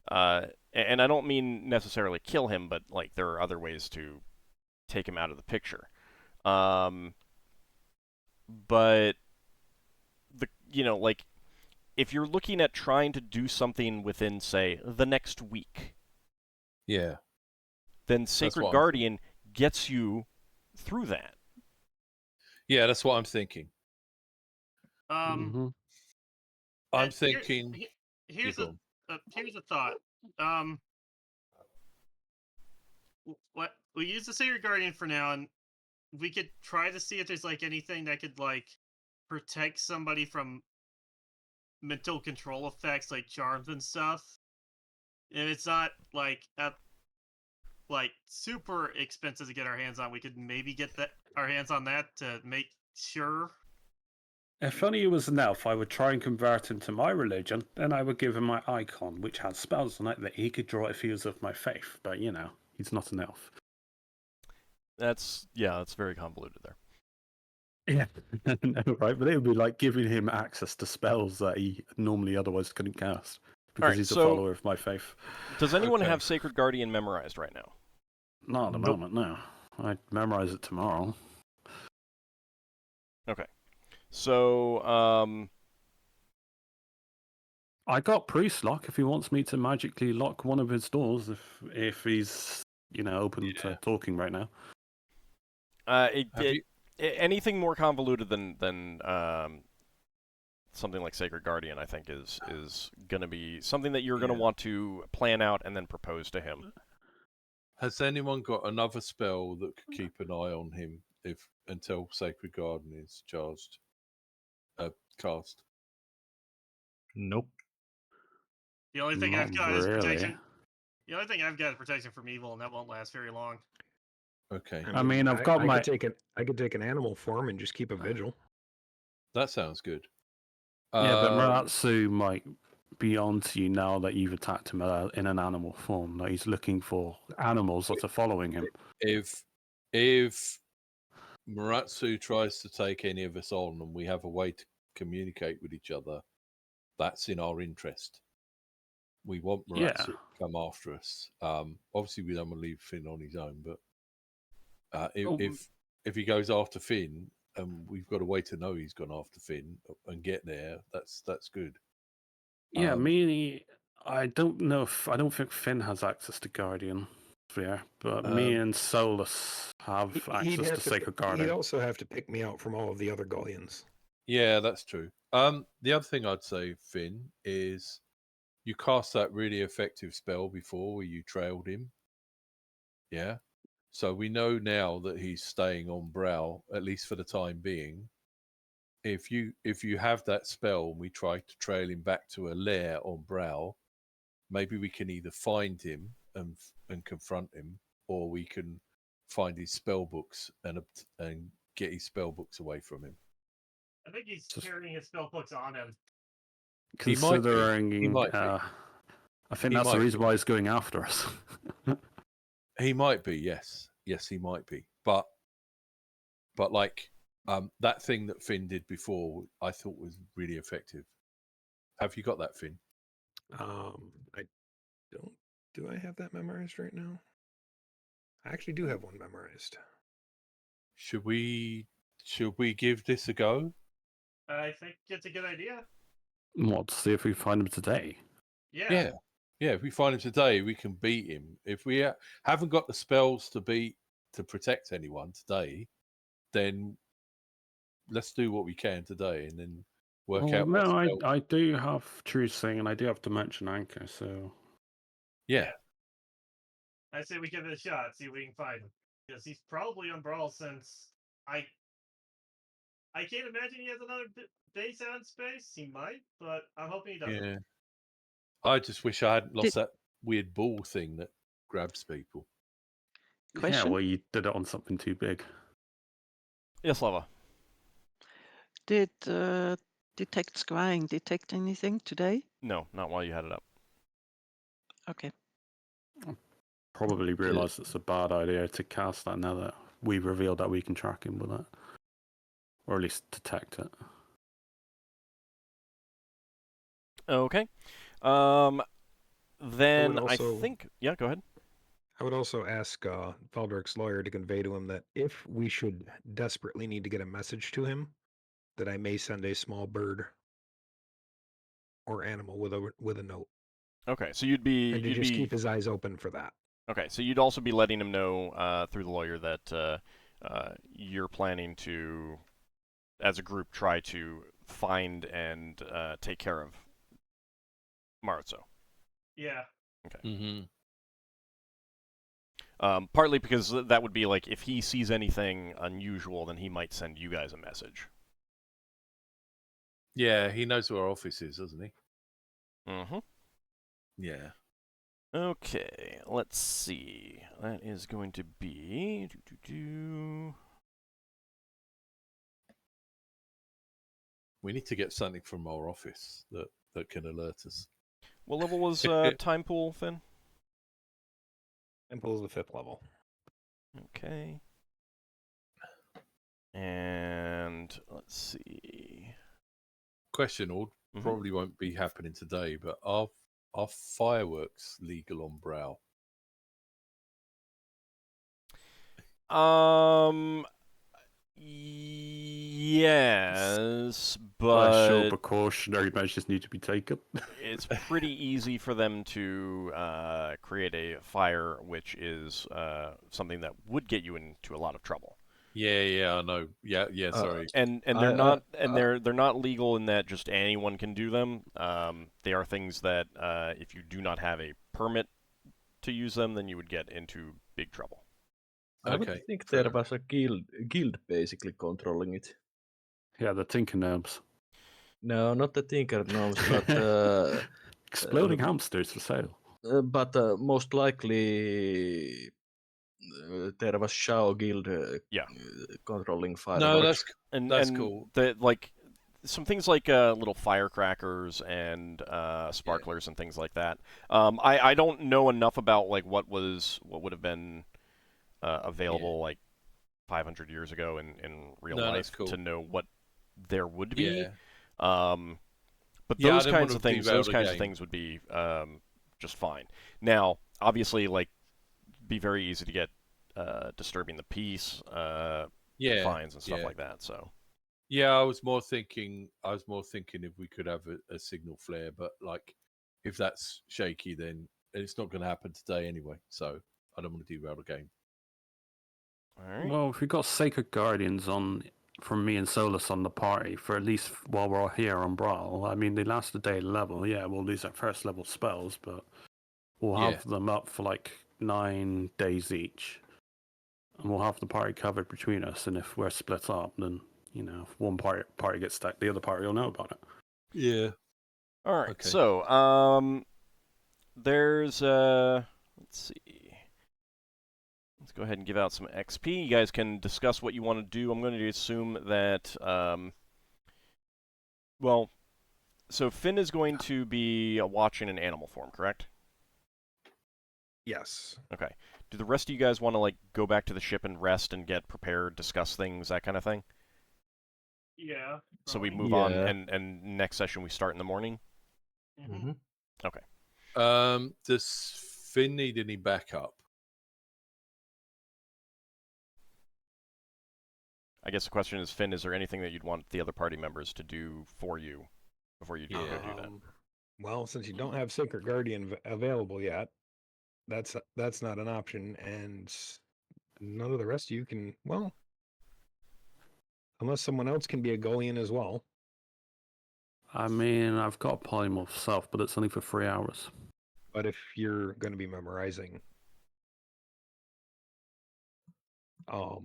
and I don't mean necessarily kill him, but like there are other ways to take him out of the picture. But like if you're looking at trying to do something within, say, the next week, Yeah. then Sacred Guardian gets you through that. Yeah, that's what I'm thinking. Um, I'm thinking. Here's a thought. What we use the Sacred Guardian for now, and we could try to see if there's like anything that could like protect somebody from mental control effects like charms and stuff. And it's not like super expensive to get our hands on. We could maybe get our hands on that to make sure. If only he was an elf, I would try and convert him to my religion. Then I would give him my icon, which has spells on it that he could draw if he was of my faith. But he's not an elf. That's very convoluted there. Yeah, no, right. But it would be like giving him access to spells that he normally otherwise couldn't cast because he's a follower of my faith. Does anyone have Sacred Guardian memorized right now? Not at the moment, no. I'd memorize it tomorrow. Okay. So, I got priest lock if he wants me to magically lock one of his doors if he's open to talking right now. Anything more convoluted than something like Sacred Guardian, I think, is going to be something that you're going to want to plan out and then propose to him. Has anyone got another spell that could keep an eye on him until Sacred Guardian is cast? Nope. The only thing Not I've got really. is protection. The only thing I've got is protection from evil, and that won't last very long. Okay. I mean, I've got I could take an animal form and just keep a vigil. That sounds good. Yeah, but Maratsu might be onto you now that you've attacked him in an animal form. That he's looking for animals that are following him. If Maratsu tries to take any of us on and we have a way to communicate with each other, that's in our interest. We want Maratsu to come after us. Obviously, we don't want to leave Finn on his own, but if he goes after Finn, and we've got a way to know he's gone after Finn and get there, that's good. Yeah, I don't think Finn has access to Guardian Sphere, but me and Solas have access to Sacred Guardian. He'd also have to pick me out from all of the other Gullions. Yeah, that's true. The other thing I'd say, Finn, is you cast that really effective spell before where you trailed him. Yeah. So we know now that he's staying on Bral, at least for the time being. If you have that spell and we try to trail him back to a lair on Bral, maybe we can either find him and confront him, or we can find his spell books and get his spell books away from him. I think he's carrying his spell books on him. Considering, he might be. I think that's the reason why he's going after us. He might be, yes, he might be, but like that thing that Finn did before, I thought was really effective. Have you got that, Finn? I don't. Do I have that memorized right now? I actually do have one memorized. Should we give this a go? I think it's a good idea. What, to see if we find him today? Yeah. Yeah. If we find him today, we can beat him. If we haven't got the spells to protect anyone today, then let's do what we can today, and then work out. No, what spell. I do have Trucing and I do have Dimension Anchor, so Yeah. I say we give it a shot, see if we can find him. Because he's probably on Bral since I can't imagine he has another base out in space. He might, but I'm hoping he doesn't. Yeah. I just wish I hadn't lost Did- that weird ball thing that grabs people. yeah, Question? well, you did it on something too big. Yes, Lava. Did Detect Scrying detect anything today? No, not while you had it up. Okay. Probably realised it's a bad idea to cast that now that we've revealed that we can track him with it, or at least detect it. Okay. Then I also- think. Yeah, go ahead. I would also ask Valdrick's lawyer to convey to him that if we should desperately need to get a message to him, that I may send a small bird or animal with a note, Okay, so you'd be and to just keep his eyes open for that. okay. So you'd also be letting him know through the lawyer that you're planning to, as a group, try to find and take care of Maritzo. Yeah. Mm-hmm. Partly because that would be like if he sees anything unusual, then he might send you guys a message. Yeah, he knows where our office is, doesn't he? Mm-hmm. Yeah. Okay, let's see. That is going to be... We need to get something from our office that can alert us. What level was Time Pool, Finn? Temple is the 5th level. Okay. And let's see. Question, Ord, probably won't be happening today, but are fireworks legal on Bral? Yes, Special but precautionary measures need to be taken. it's pretty easy for them to create a fire, which is something that would get you into a lot of trouble. Yeah, I know. Yeah, sorry. And they're not they're not legal in that just anyone can do them. They are things that if you do not have a permit to use them, then you would get into big trouble. I would Okay, think fair. there was a guild basically controlling it. Yeah, the Tinker Gnomes. No, not the Tinker Gnomes, but Exploding hamsters for sale. but most likely there was Shao Guild Yeah. controlling No, fireworks. that's cool. Some things like little firecrackers and sparklers and things like that. I don't know enough about like what would have been available like 500 years ago in real life cool. to know what there would be. Yeah. But Yeah, I those didn't kinds wanna of things, derail those the kinds of game. things would be just fine. Now, obviously, like, be very easy to get disturbing the peace fines and stuff like that. So. Yeah, I was more thinking if we could have a signal flare, but like if that's shaky, then it's not going to happen today anyway. So I don't want to derail the game. All right. Well, if we've got Sacred Guardians on from me and Solas on the party for at least while we're here on Bral, I mean, they last a day level. Yeah, we'll lose our first level spells, but we'll have them up for like 9 days each. And we'll have the party covered between us. And if we're split up, then, you know, if one party gets stuck, the other party will know about it. Yeah. All right. Okay. So, there's let's see. Let's go ahead and give out some XP. You guys can discuss what you want to do. I'm going to assume that, well, so Finn is going to be watching in animal form, correct? Yes. Okay. Do the rest of you guys want to, like, go back to the ship and rest and get prepared, discuss things, that kind of thing? Yeah. So we probably. move on, and next session we start in the morning? Mm-hmm. Okay. Does Finn need any backup? I guess the question is, Finn, is there anything that you'd want the other party members to do for you before you go do that? Well, since you don't have Sacred Guardian available yet, that's not an option, and none of the rest of you can. Well, unless someone else can be a Gullion as well. I mean, I've got a polymorph self, but it's only for 3 hours. But if you're going to be memorizing, the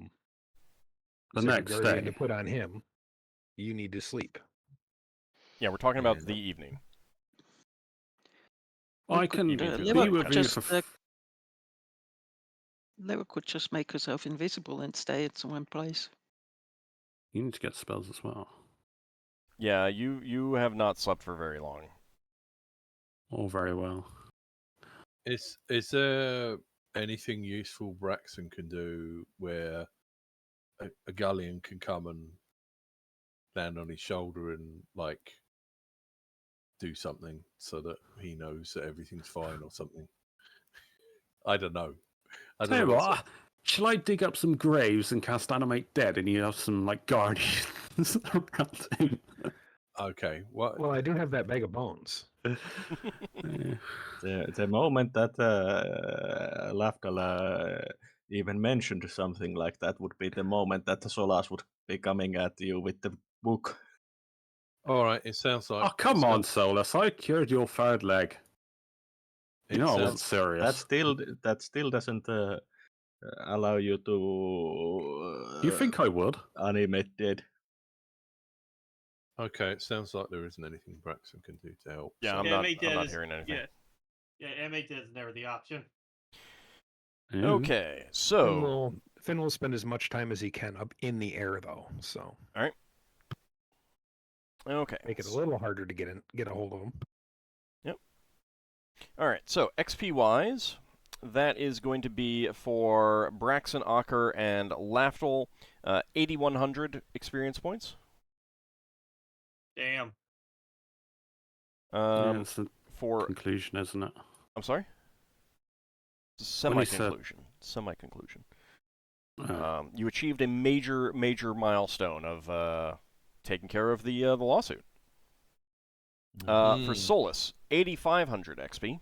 Sacred next Guardian day, to put on him, you need to sleep. Yeah, we're talking about the evening. I can could, be Lewa with you for. Lewa could just make herself invisible and stay at one place. You need to get spells as well. Yeah, you have not slept for very long. Oh, very well. Is there anything useful Braxon can do where a Gullion can come and land on his shoulder and like do something so that he knows that everything's fine or something? I don't know. Tell you what, shall I dig up some graves and cast Animate Dead, and you have some like guardians around him? Okay. What? Well, I do have that bag of bones. The moment that Lafdul even mentioned something like that would be the moment that the Solas would be coming at you with the book. All right. It sounds like. Oh, come on, Solas! I cured your third leg. You know I wasn't serious. That still doesn't allow you to. Do you think I would? Animate Dead. Okay, it sounds like there isn't anything Braxon can do to help. Yeah, so- I'm not hearing anything. Yeah, animate dead is never the option. Okay, so Finn will spend as much time as he can up in the air, though. So okay, make it a little harder to get a hold of him. Yep. All right, so XP wise, that is going to be for Braxon, Ockar, and Lafdul, 8,100 experience points. Damn. It's the For conclusion, isn't it? I'm sorry. Semi-conclusion. Semi-conclusion. You achieved a major milestone of taking care of the lawsuit. For Solas, 8,500 XP.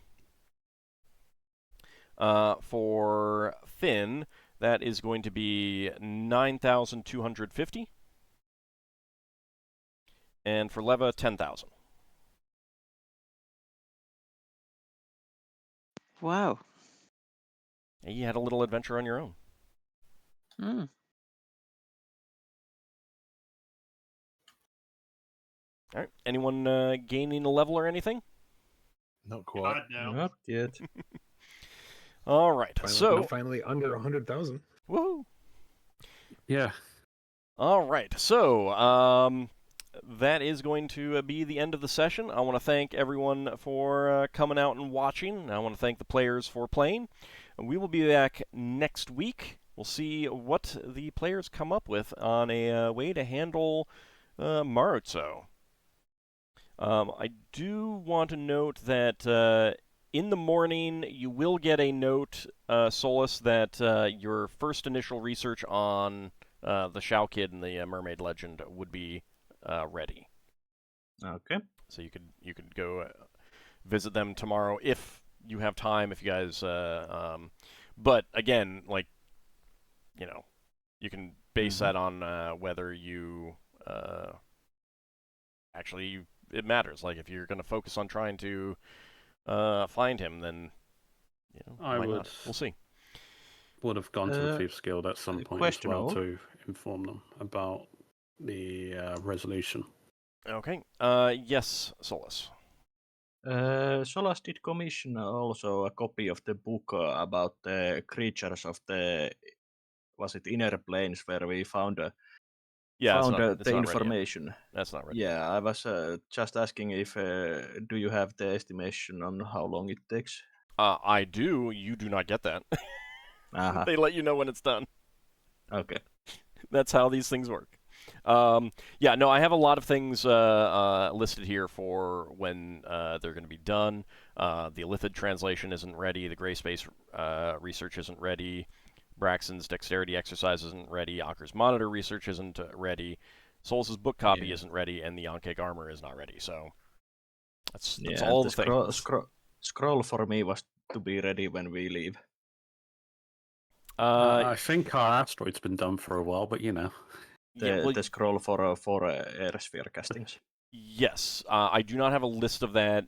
For Finn, that is going to be 9,250. And for Leva, 10,000. Wow. And you had a little adventure on your own. Mm. All right. Anyone gaining a level or anything? Not quite. God, no. Not yet. All right. Finally under 100,000. Woohoo! Yeah. All right. So, that is going to be the end of the session. I want to thank everyone for coming out and watching. I want to thank the players for playing. We will be back next week. We'll see what the players come up with on a way to handle Marutso. I do want to note that in the morning you will get a note, Solas, that your first initial research on the Shao Kid and the Mermaid Legend would be ready. Okay. So you could go visit them tomorrow if you have time. If you guys, but again, like, you know, you can base that on whether you actually it matters. Like if you're going to focus on trying to find him, then you know I would. not? We'll see. Would have gone to the Thieves Guild at some point as well to inform them about the resolution. Okay. Yes, Solas. Solas did commission also a copy of the book about the creatures of the, was it inner planes, where we found the information. That's not ready. Yeah, I was just asking if do you have the estimation on how long it takes? I do. You do not get that. Uh-huh. They let you know when it's done. Okay. That's how these things work. Yeah, no, I have a lot of things listed here for when they're going to be done. The Illithid translation isn't ready. The Gray Space research isn't ready. Braxon's dexterity exercise isn't ready. Ockar's monitor research isn't ready. Solas' book copy isn't ready, and the Ankh armor is not ready. So that's all the things. Scroll for me was to be ready when we leave. I think our asteroid's been done for a while, but The scroll for air sphere castings. Yes, I do not have a list of that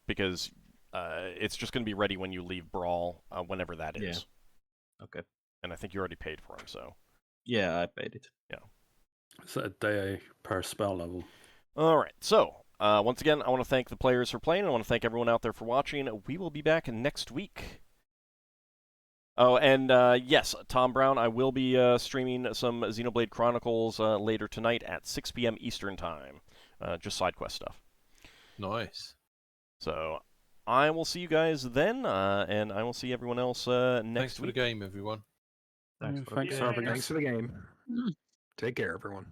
because it's just going to be ready when you leave Bral, whenever that is. Yeah. Okay. And I think you already paid for them, so. Yeah, I paid it. Yeah. It's a day per spell level. All right. So once again, I want to thank the players for playing. I want to thank everyone out there for watching. We will be back next week. Oh, and yes, Tom Brown, I will be streaming some Xenoblade Chronicles later tonight at 6 p.m. Eastern Time. Just side quest stuff. Nice. So I will see you guys then, and I will see everyone else next Thanks for week. the game, everyone. Thanks for having us. Thanks for the game. Take care, everyone.